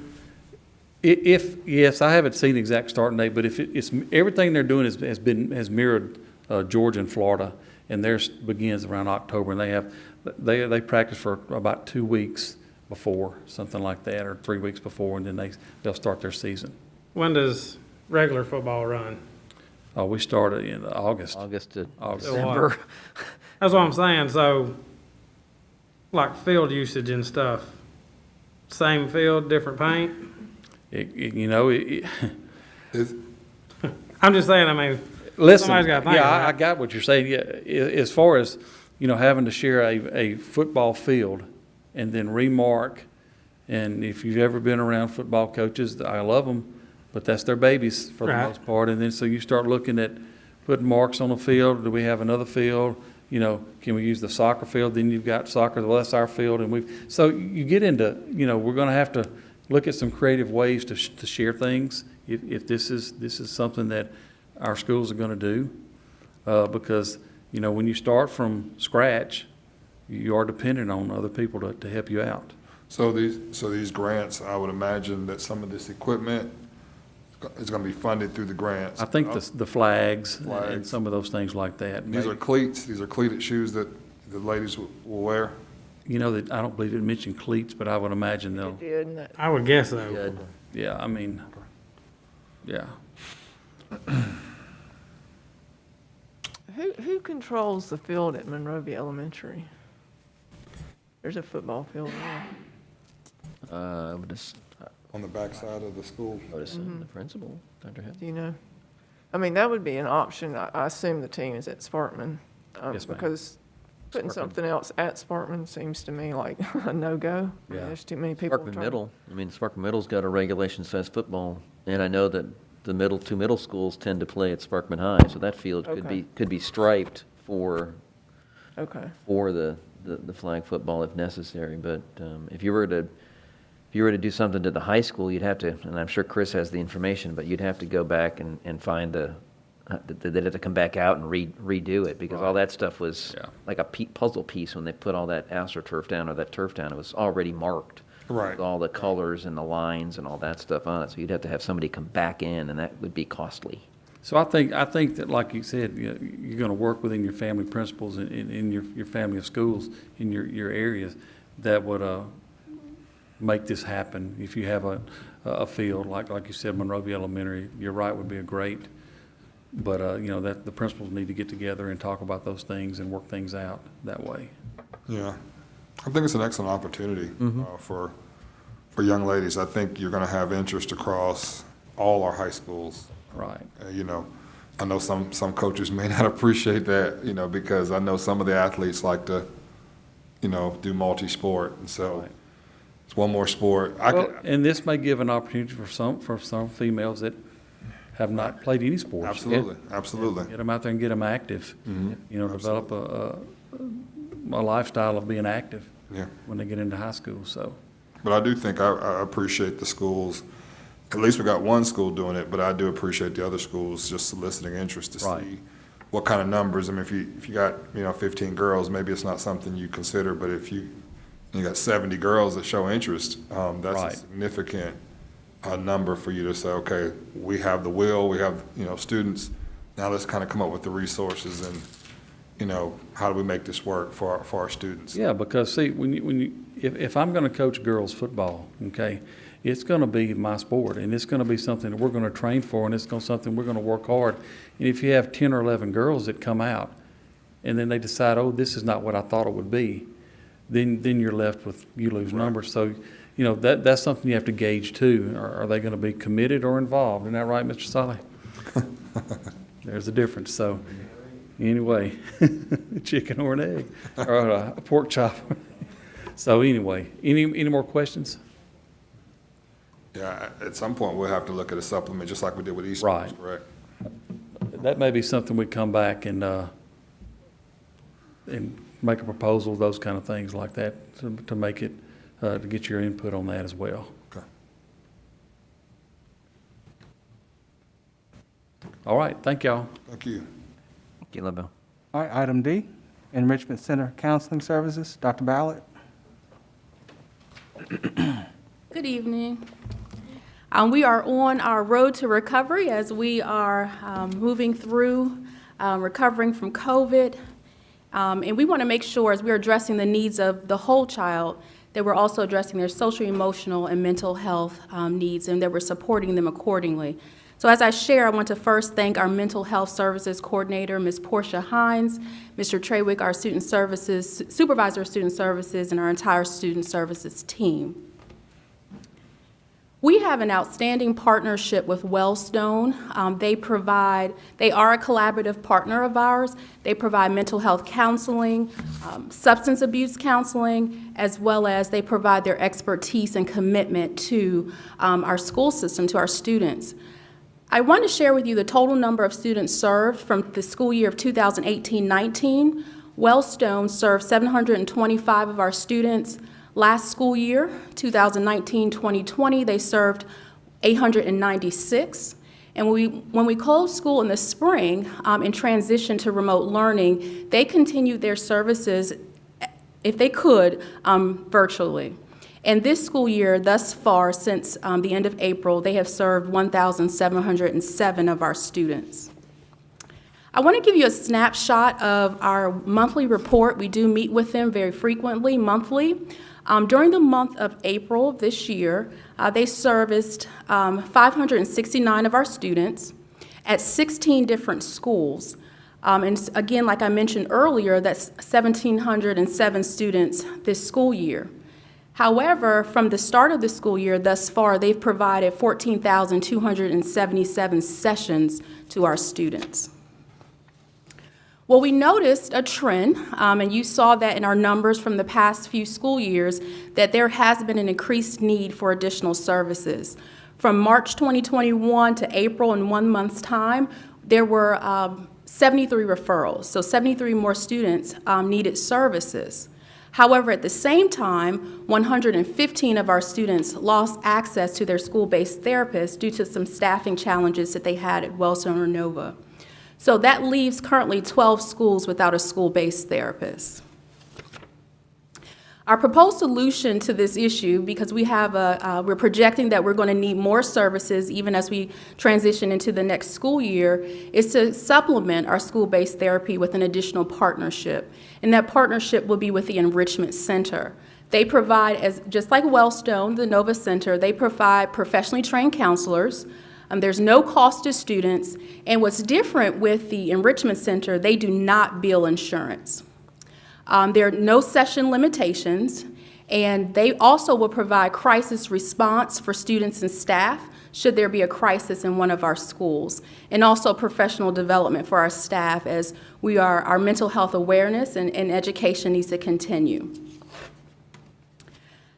Yes, I haven't seen the exact start date, but if it's everything they're doing has mirrored Georgia and Florida, and theirs begins around October, and they practice for about 2 weeks before, something like that, or 3 weeks before, and then they'll start their season. When does regular football run? We started in August. August to August. December. That's what I'm saying. So, like field usage and stuff, same field, different paint. I'm just saying. I mean, listen. Somebody's got to think. Yeah, I got what you're saying. Yeah, as far as having to share a football field and then remark, and if you've ever been around football coaches, I love them. But that's their babies for the most part. And then so you start looking at putting marks on the field. Do we have another field? Can we use the soccer field? Then you've got soccer. Well, that's our field. So you get into, we're going to have to look at some creative ways to share things if this is something that our schools are going to do. Because, when you start from scratch, you are dependent on other people to help you out. So these grants, I would imagine that some of this equipment is going to be funded through the grants. I think the flags and some of those things like that. These are cleats. These are cleated shoes that the ladies will wear. That I don't believe it mentioned cleats, but I would imagine they'll. I would guess so. Yeah, I mean, yeah. Who controls the field at Monrovia Elementary? There's a football field there. On the back side of the school. I would assume the principal, Dr. Hill. Do you know? I mean, that would be an option. I assume the team is at Sparkman. Yes, ma'am. Because putting something else at Sparkman seems to me like a no-go. I mean, Yeah. there's too many people. Sparkman Middle. Sparkman Middle's got a regulation-sized football, and I know that the two middle schools tend to play at Sparkman High, so that field could be striped for the flag football if necessary. But if you were to do something to the high school, you'd have to, and I'm sure Chris has the information, but you'd have to go back and find they'd have to come back out and redo it, because all that stuff was like a puzzle piece when they put all that AstroTurf down or that turf down. It was already marked. Right. With all the colors and the lines and all that stuff on it. So you'd have to have somebody come back in, and that would be costly. So I think that, like you said, you're going to work within your family principals in your family of schools in your areas that would make this happen. If you have a field like you said, Monrovia Elementary, you're right, would be a great. But that the principals need to get together and talk about those things and work things out that way. Yeah, I think it's an excellent opportunity for young ladies. I think you're going to have interest across all our high schools. Right. I know some coaches may not appreciate that, because I know some of the athletes like to, do multi-sport, and so it's one more sport. And this may give an opportunity for some females that have not played any sports. Absolutely. Get them out there and get them active. Develop a lifestyle of being active when they get into high school. So, but I do think I appreciate the schools. At least we got one school doing it, but I do appreciate the other schools just soliciting interest to see what kind of numbers. I mean, if you got 15 girls, maybe it's not something you consider, but if you got 70 girls that show interest, that's a significant number for you to say, okay, we have the will, we have students. Now let's kind of come up with the resources and how do we make this work for our students? Yeah, because see, if I'm going to coach girls football, okay, it's going to be my sport, and it's going to be something that we're going to train for, and it's going to something we're going to work hard. And if you have 10 or 11 girls that come out, and then they decide, oh, this is not what I thought it would be, then you're left with you lose numbers. So, that's something you have to gauge too. Are they going to be committed or involved? Isn't that right, Mr. Solly? There's a difference. So, anyway, chicken or an egg, or a pork chop. So anyway, any more questions? Yeah, at some point we'll have to look at a supplement just like we did with Esports, correct? That may be something we come back and make a proposal, those kind of things like that, to make it, to get your input on that as well. Okay. All right, thank y'all. Thank you. Thank you, LeBel. All right, item D, Enrichment Center Counseling Services. Dr. Ballard. Good evening. We are on our road to recovery as we are moving through recovering from COVID. And we want to make sure as we're addressing the needs of the whole child that we're also addressing their social, emotional, and mental health needs, and that we're supporting them accordingly. So as I share, I want to first thank our Mental Health Services Coordinator, Ms. Portia Hines, Mr. Treywick, our Student Services, Supervisor of Student Services, and our entire Student Services team. We have an outstanding partnership with Wellstone. They are a collaborative partner of ours. They provide mental health counseling, substance abuse counseling, as well as they provide their expertise and commitment to our school system, to our students. I want to share with you the total number of students served from the school year of 2018-19. Wellstone served 725 of our students. Last school year, 2019-2020, they served 896. And when we closed school in the spring and transitioned to remote learning, they continued their services, if they could, virtually. And this school year, thus far, since the end of April, they have served 1,707 of our students. I want to give you a snapshot of our monthly report. We do meet with them very frequently, monthly. During the month of April this year, they serviced 569 of our students at 16 different schools. And again, like I mentioned earlier, that's 1,707 students this school year. However, from the start of the school year thus far, they've provided 14,277 sessions to our students. Well, we noticed a trend, and you saw that in our numbers from the past few school years, that there has been an increased need for additional services. From March 2021 to April, in 1 month's time, there were 73 referrals, so 73 more students needed services. However, at the same time, 115 of our students lost access to their school-based therapists due to some staffing challenges that they had at Wellstone or Nova. So that leaves currently 12 schools without a school-based therapist. Our proposed solution to this issue, because we're projecting that we're going to need more services even as we transition into the next school year, is to supplement our school-based therapy with an additional partnership. And that partnership will be with the Enrichment Center. They provide, just like Wellstone, the Nova Center, they provide professionally trained counselors. There's no cost to students, and what's different with the Enrichment Center, they do not bill insurance. There are no session limitations, and they also will provide crisis response for students and staff. should there be a crisis in one of our schools, and also professional development for our staff as our mental health awareness and education needs to continue.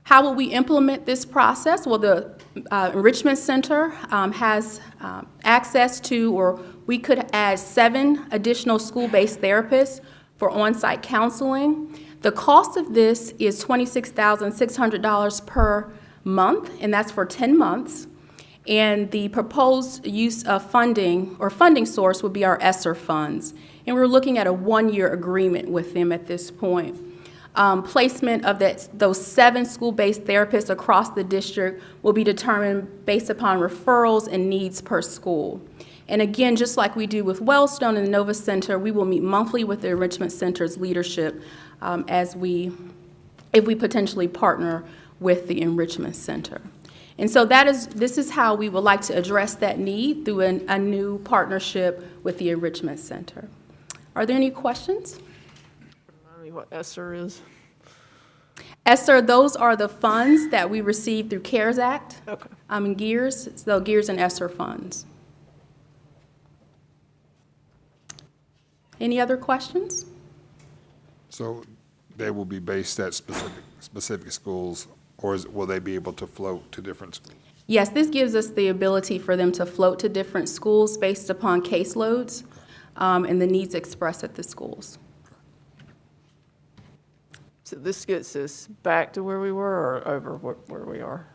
How will we implement this process? Well, the Enrichment Center has access to, or we could add 7 additional school-based therapists for on-site counseling. The cost of this is $26,600 per month, and that's for 10 months. And the proposed use of funding or funding source would be our ESSER funds. And we're looking at a 1-year agreement with them at this point. Placement of those 7 school-based therapists across the district will be determined based upon referrals and needs per school. And again, just like we do with Wellstone and the Nova Center, we will meet monthly with the Enrichment Center's leadership if we potentially partner with the Enrichment Center. And so this is how we would like to address that need through a new partnership with the Enrichment Center. Are there any questions? Remind me what ESSER is. ESSER, those are the funds that we received through CARES Act. Okay. And GEARS, so GEARS and ESSER funds. Any other questions? So they will be based at specific schools, or will they be able to float to different schools? Yes, this gives us the ability for them to float to different schools based upon caseloads and the needs expressed at the schools. So this gets us back to where we were or over where we are?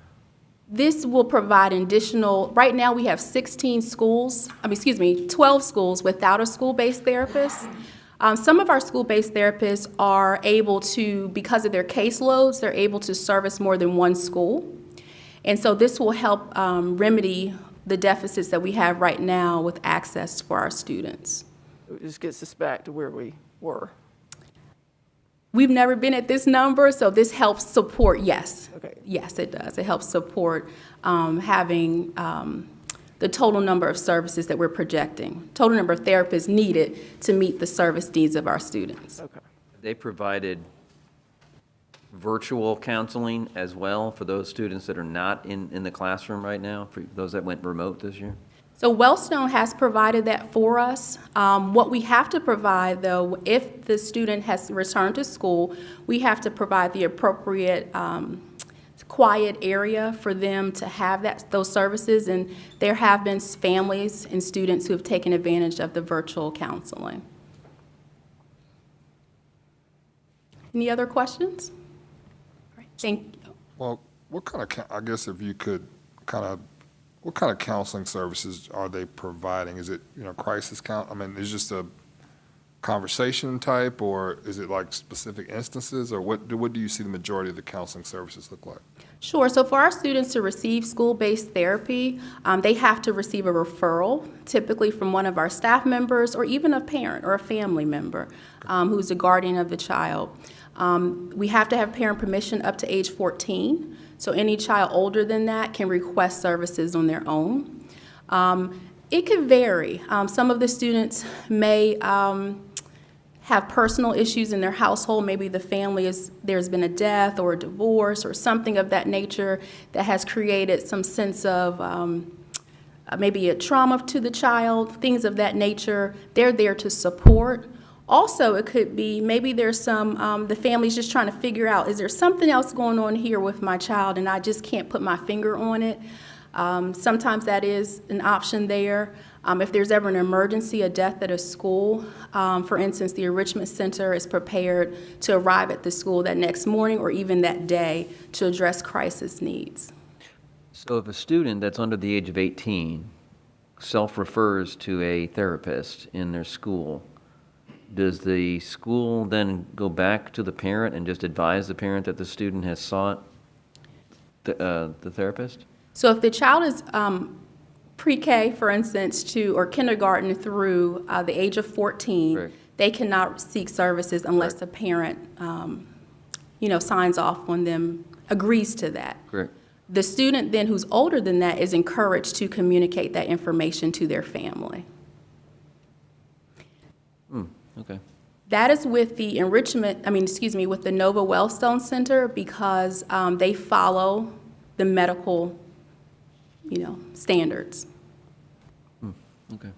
This will provide additional, right now we have 12 schools without a school-based therapist. Some of our school-based therapists are able to, because of their caseloads, they're able to service more than one school. And so this will help remedy the deficits that we have right now with access for our students. It just gets us back to where we were. We've never been at this number, so this helps support, yes. Okay. Yes, it does. It helps support having the total number of services that we're projecting, total number of therapists needed to meet the service needs of our students. Okay. They provided virtual counseling as well for those students that are not in the classroom right now, for those that went remote this year? So Wellstone has provided that for us. What we have to provide, though, if the student has returned to school, we have to provide the appropriate quiet area for them to have those services, and there have been families and students who have taken advantage of the virtual counseling. Any other questions? All right, thank you. Well, what kind of, I guess if you could what kind of counseling services are they providing? Is it, crisis I mean, is it just a conversation type, or is it like specific instances, or what do you see the majority of the counseling services look like? Sure. So for our students to receive school-based therapy, they have to receive a referral, typically from one of our staff members or even a parent or a family member who's a guardian of the child. We have to have parent permission up to age 14. So any child older than that can request services on their own. It could vary. Some of the students may have personal issues in their household. Maybe the family there's been a death or a divorce or something of that nature that has created some sense of maybe a trauma to the child, things of that nature. They're there to support. Also, it could be maybe there's the family's just trying to figure out, is there something else going on here with my child and I just can't put my finger on it? Sometimes that is an option there. If there's ever an emergency, a death at a school, for instance, the Enrichment Center is prepared to arrive at the school that next morning or even that day to address crisis needs. So if a student that's under the age of 18 self-refers to a therapist in their school, does the school then go back to the parent and just advise the parent that the student has sought the therapist? So if the child is pre-K, for instance, or kindergarten through the age of 14, Correct. They cannot seek services unless the parent, signs off on them, agrees to that. Correct. The student then who's older than that is encouraged to communicate that information to their family. Okay. That is with the with the Nova Wellstone Center because they follow the medical standards. Okay.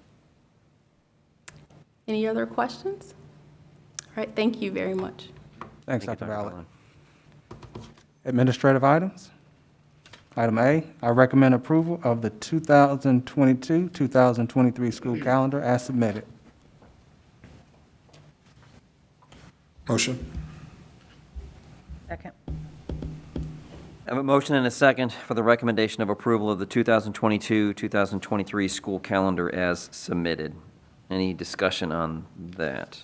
Any other questions? All right, thank you very much. Thanks, Thank Dr. you, Ballard. Allen. Administrative items. Item A, I recommend approval of the 2022-2023 school calendar as submitted. Motion. Second. I have a motion and a second for the recommendation of approval of the 2022-2023 school calendar as submitted. Any discussion on that?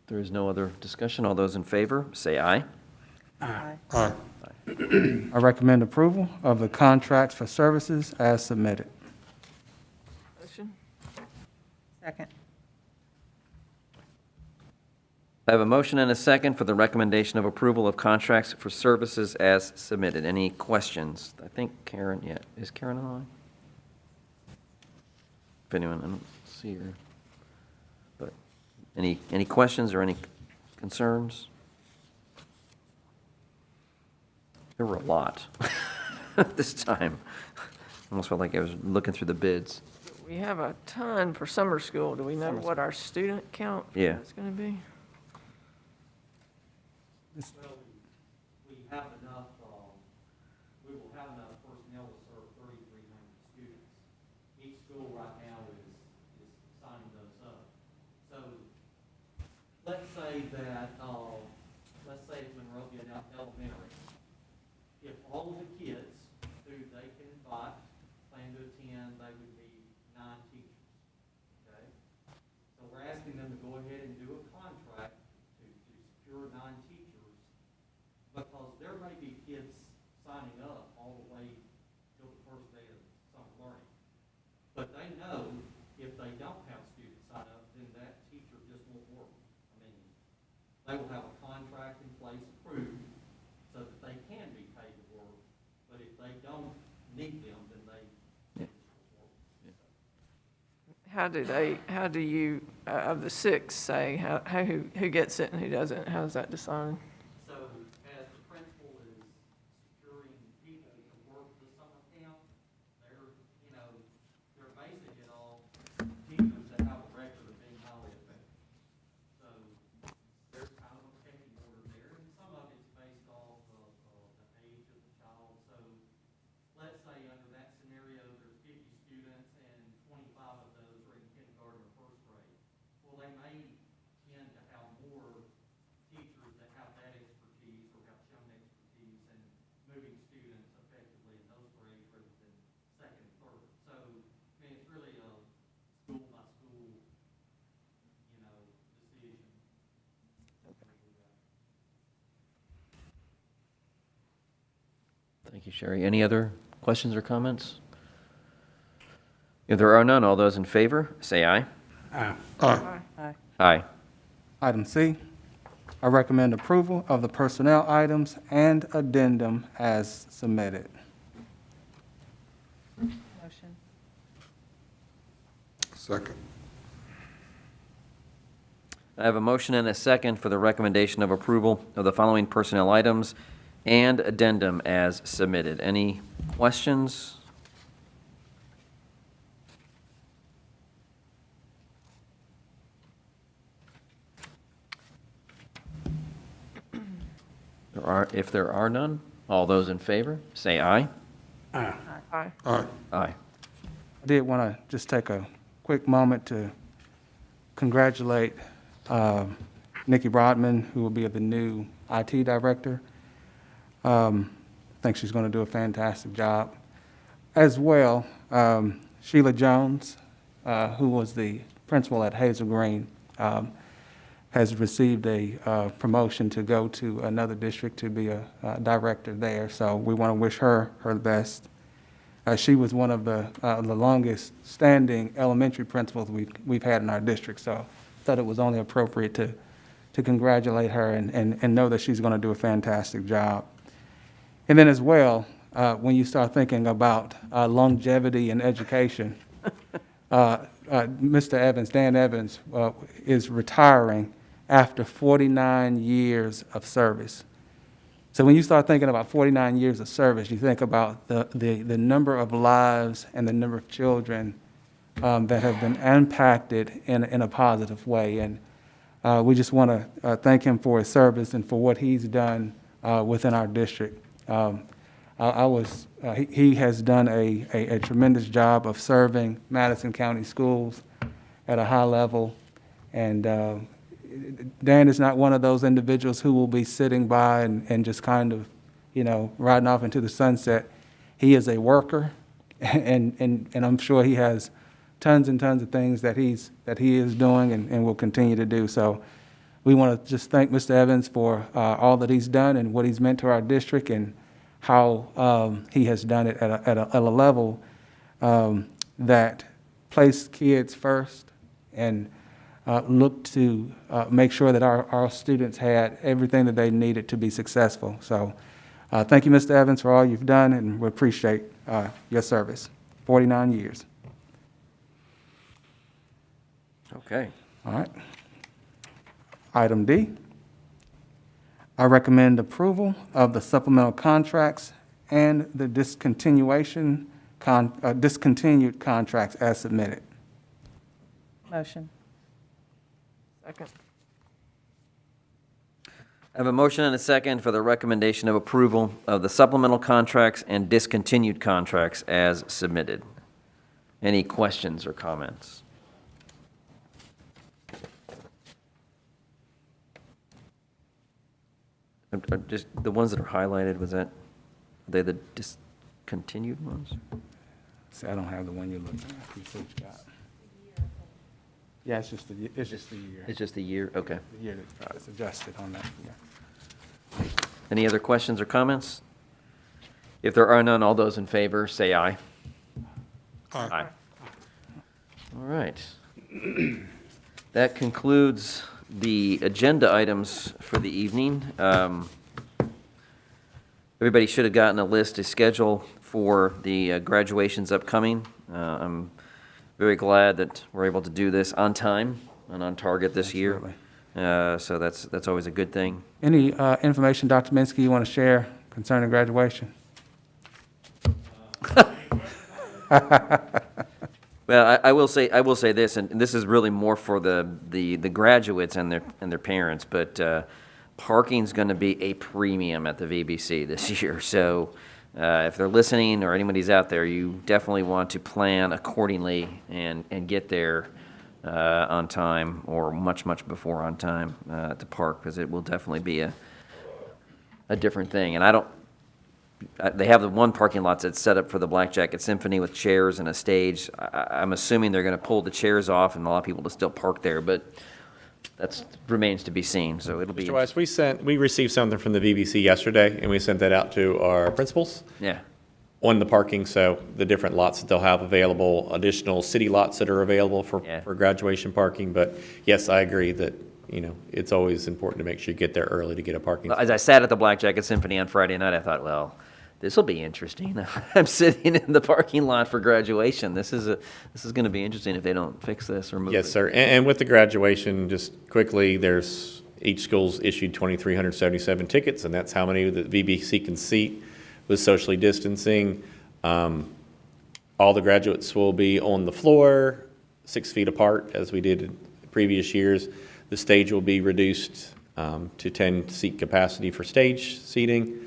There is no other discussion. All those in favor, say aye. Aye. Aye. I recommend approval of the contracts for services as submitted. Motion. Second. I have a motion and a second for the recommendation of approval of contracts for services as submitted. Any questions? I think Karen, yeah, is Karen on the line? If anyone, I don't see her. But any questions or any concerns? There were a lot this time. Almost felt like I was looking through the bids. We have a ton for summer school. Do we know what our student count Yeah. is going to be? Well, we have enough, we will have enough personnel to serve 3,300 students. Each school right now is signing those up. So let's say that, it's Monrovia Elementary. If all of the kids who they can invite plan to attend, they would need 9 teachers, okay? So we're asking them to go ahead and do a contract to secure 9 teachers, because there may be kids signing up all the way till the first day of summer learning. But they know if they don't have students sign up, then that teacher just won't work. I mean, they will have a contract in place approved so that they can be paid to work, but if they don't need them, then they won't work. How do you, of the 6, say, who gets it and who doesn't? How is that decided? So as the principal is securing people to work the summer camp, they're basing it on teachers that have a record of being highly effective. So there's kind of a pecking order there, and some of it's based off of the age of the child. So let's say under that scenario, there's 50 students and 25 of those are in kindergarten or first grade. Well, they may tend to have more teachers that have that expertise or have shown expertise in moving students effectively in those grades rather than second and third. So, I mean, it's really a school by school, decision. Thank you, Sherry. Any other questions or comments? If there are none, all those in favor, say aye. Aye. Aye. Aye. Aye. Item C, I recommend approval of the personnel items and addendum as submitted. Motion. Second. I have a motion and a second for the recommendation of approval of the following personnel items and addendum as submitted. Any questions? If there are none, all those in favor, say aye. Aye. Aye. Aye. Aye. I did want to just take a quick moment to congratulate Nikki Brodman, who will be the new IT director. I think she's going to do a fantastic job. As well, Sheila Jones, who was the principal at Hazel Green, has received a promotion to go to another district to be a director there. So we want to wish her the best. She was one of the longest standing elementary principals we've had in our district. So I thought it was only appropriate to congratulate her and know that she's going to do a fantastic job. And then as well, when you start thinking about longevity in education, Mr. Evans, Dan Evans, is retiring after 49 years of service. So when you start thinking about 49 years of service, you think about the number of lives and the number of children that have been impacted in a positive way. And we just want to thank him for his service and for what he's done within our district. He has done a tremendous job of serving Madison County schools at a high level. And Dan is not one of those individuals who will be sitting by and just kind of, riding off into the sunset. He is a worker, and I'm sure he has tons and tons of things that he is doing and will continue to do. So we want to just thank Mr. Evans for all that he's done and what he's meant to our district, and how he has done it at a level that placed kids first and looked to make sure that our students had everything that they needed to be successful. So thank you, Mr. Evans, for all you've done, and we appreciate your service. 49 years. Okay. All right. Item D. I recommend approval of the supplemental contracts and the discontinued contracts as submitted. Motion. Second. I have a motion and a second for the recommendation of approval of the supplemental contracts and discontinued contracts as submitted. Any questions or comments? Just the ones that are highlighted, are they the discontinued ones? See, I don't have the one you're looking at. You said you got. Yeah, it's just the year. It's just the year, okay. The year that it's adjusted on that, yeah. Any other questions or comments? If there are none, all those in favor, say aye. Aye. All right. That concludes the agenda items for the evening. Everybody should have gotten a list, a schedule for the graduations upcoming. I'm very glad that we're able to do this on time and on target this year. So that's always a good thing. Any information, Dr. Minsky, you want to share concerning graduation? Well, I will say this, and this is really more for the graduates and their parents, but parking's going to be a premium at the VBC this year. So if they're listening or anybody's out there, you definitely want to plan accordingly and get there on time, or much before on time to park, because it will definitely be a different thing. And they have the one parking lot that's set up for the Black Jacket Symphony with chairs and a stage. I'm assuming they're going to pull the chairs off and allow people to still park there, but that remains to be seen. So it'll be. Mr. Weiss, we received something from the VBC yesterday, and we sent that out to our principals. Yeah. On the parking, so the different lots that they'll have available, additional city lots that are available for graduation parking. But yes, I agree that, it's always important to make sure you get there early to get a parking. As I sat at the Black Jacket Symphony on Friday night, I thought, well, this will be interesting. I'm sitting in the parking lot for graduation. This is going to be interesting if they don't fix this or move it. Yes, sir. And with the graduation, just quickly, each school's issued 2,377 tickets, and that's how many the VBC can seat with socially distancing. All the graduates will be on the floor, 6 feet apart, as we did in previous years. The stage will be reduced to 10 seat capacity for stage seating.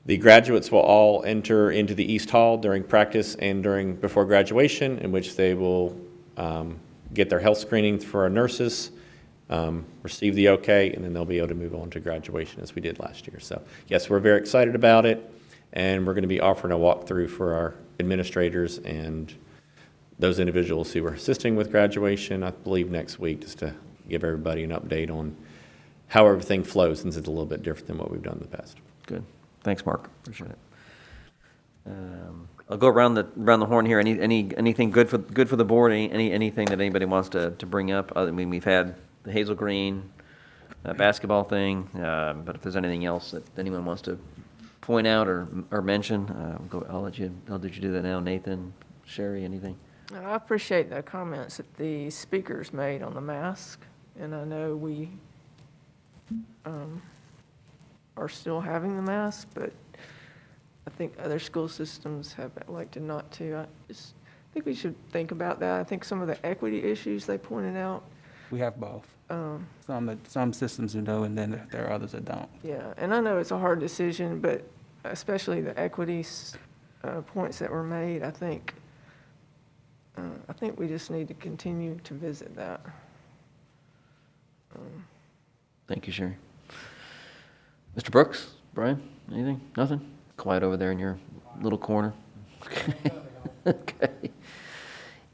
The graduates will all enter into the East Hall during practice and before graduation, in which they will get their health screening for our nurses, receive the okay, and then they'll be able to move on to graduation as we did last year. So yes, we're very excited about it, and we're going to be offering a walkthrough for our administrators and those individuals who are assisting with graduation, I believe next week, just to give everybody an update on how everything flows, since it's a little bit different than what we've done in the past. Good. Thanks, Mark. Appreciate it. I'll go around the horn here. Anything good for the board? Anything that anybody wants to bring up? I mean, we've had the Hazel Green basketball thing, but if there's anything else that anyone wants to point out or mention, I'll let you do that now. Nathan, Sherry, anything? I appreciate the comments that the speakers made on the mask And I know we are still having the mask, but I think other school systems have elected not to. I just think we should think about that. I think some of the equity issues they pointed out. We have both. Some systems do, and then there are others that don't. Yeah, and I know it's a hard decision, but especially the equities points that were made, I think we just need to continue to visit that. Thank you, Sherry. Mr. Brooks, Brian, anything? Nothing? Quiet over there in your little corner. Okay.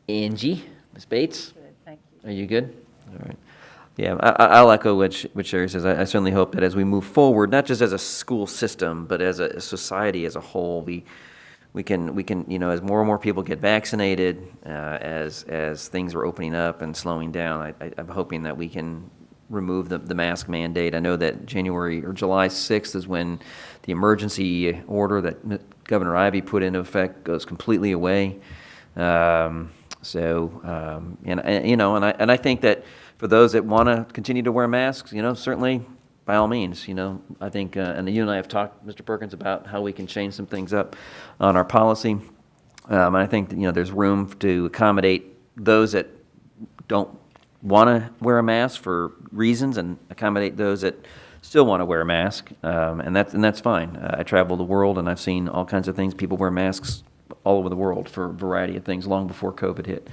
Angie, Ms. Bates? Good, thank you. Are you good? All right. Yeah, I'll echo what Sherry says. I certainly hope that as we move forward, not just as a school system, but as a society as a whole, we can, you know, as more and more people get vaccinated, as things are opening up and slowing down, I'm hoping that we can remove the mask mandate. I know that January or July 6th is when the emergency order that Governor Ivey put into effect goes completely away. And I think that for those that want to continue to wear masks, you know, certainly by all means, you know, I think, and you and I have talked, Mr. Perkins, about how we can change some things up on our policy. And I think that, you know, there's room to accommodate those that don't want to wear a mask for reasons and accommodate those that still want to wear a mask. And that's fine. I travel the world and I've seen all kinds of things. People wear masks all over the world for a variety of things long before COVID hit.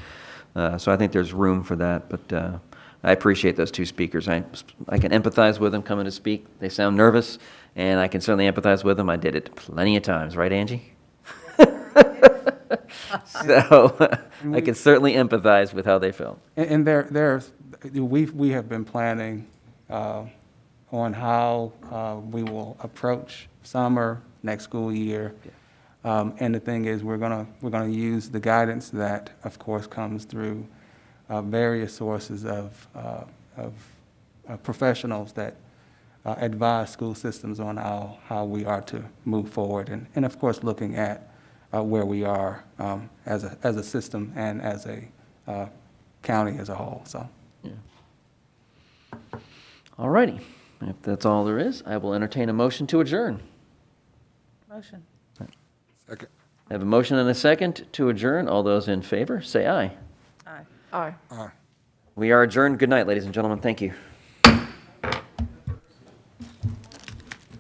So I think there's room for that, but I appreciate those two speakers. I can empathize with them coming to speak. They sound nervous, and I can certainly empathize with them. I did it plenty of times, right, Angie? So I can certainly empathize with how they felt. And we have been planning on how we will approach summer next school year. And the thing is, we're gonna use the guidance that, of course, comes through various sources of professionals that advise school systems on how we are to move forward, and of course, looking at where we are as a system and as a county as a whole. So, yeah. All righty. If that's all there is, I will entertain a motion to adjourn. Motion. Second. I have a motion and a second to adjourn. All those in favor, say aye. Aye. Aye. Aye. We are adjourned. Good night, ladies and gentlemen. Thank you.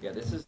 Yeah, this is...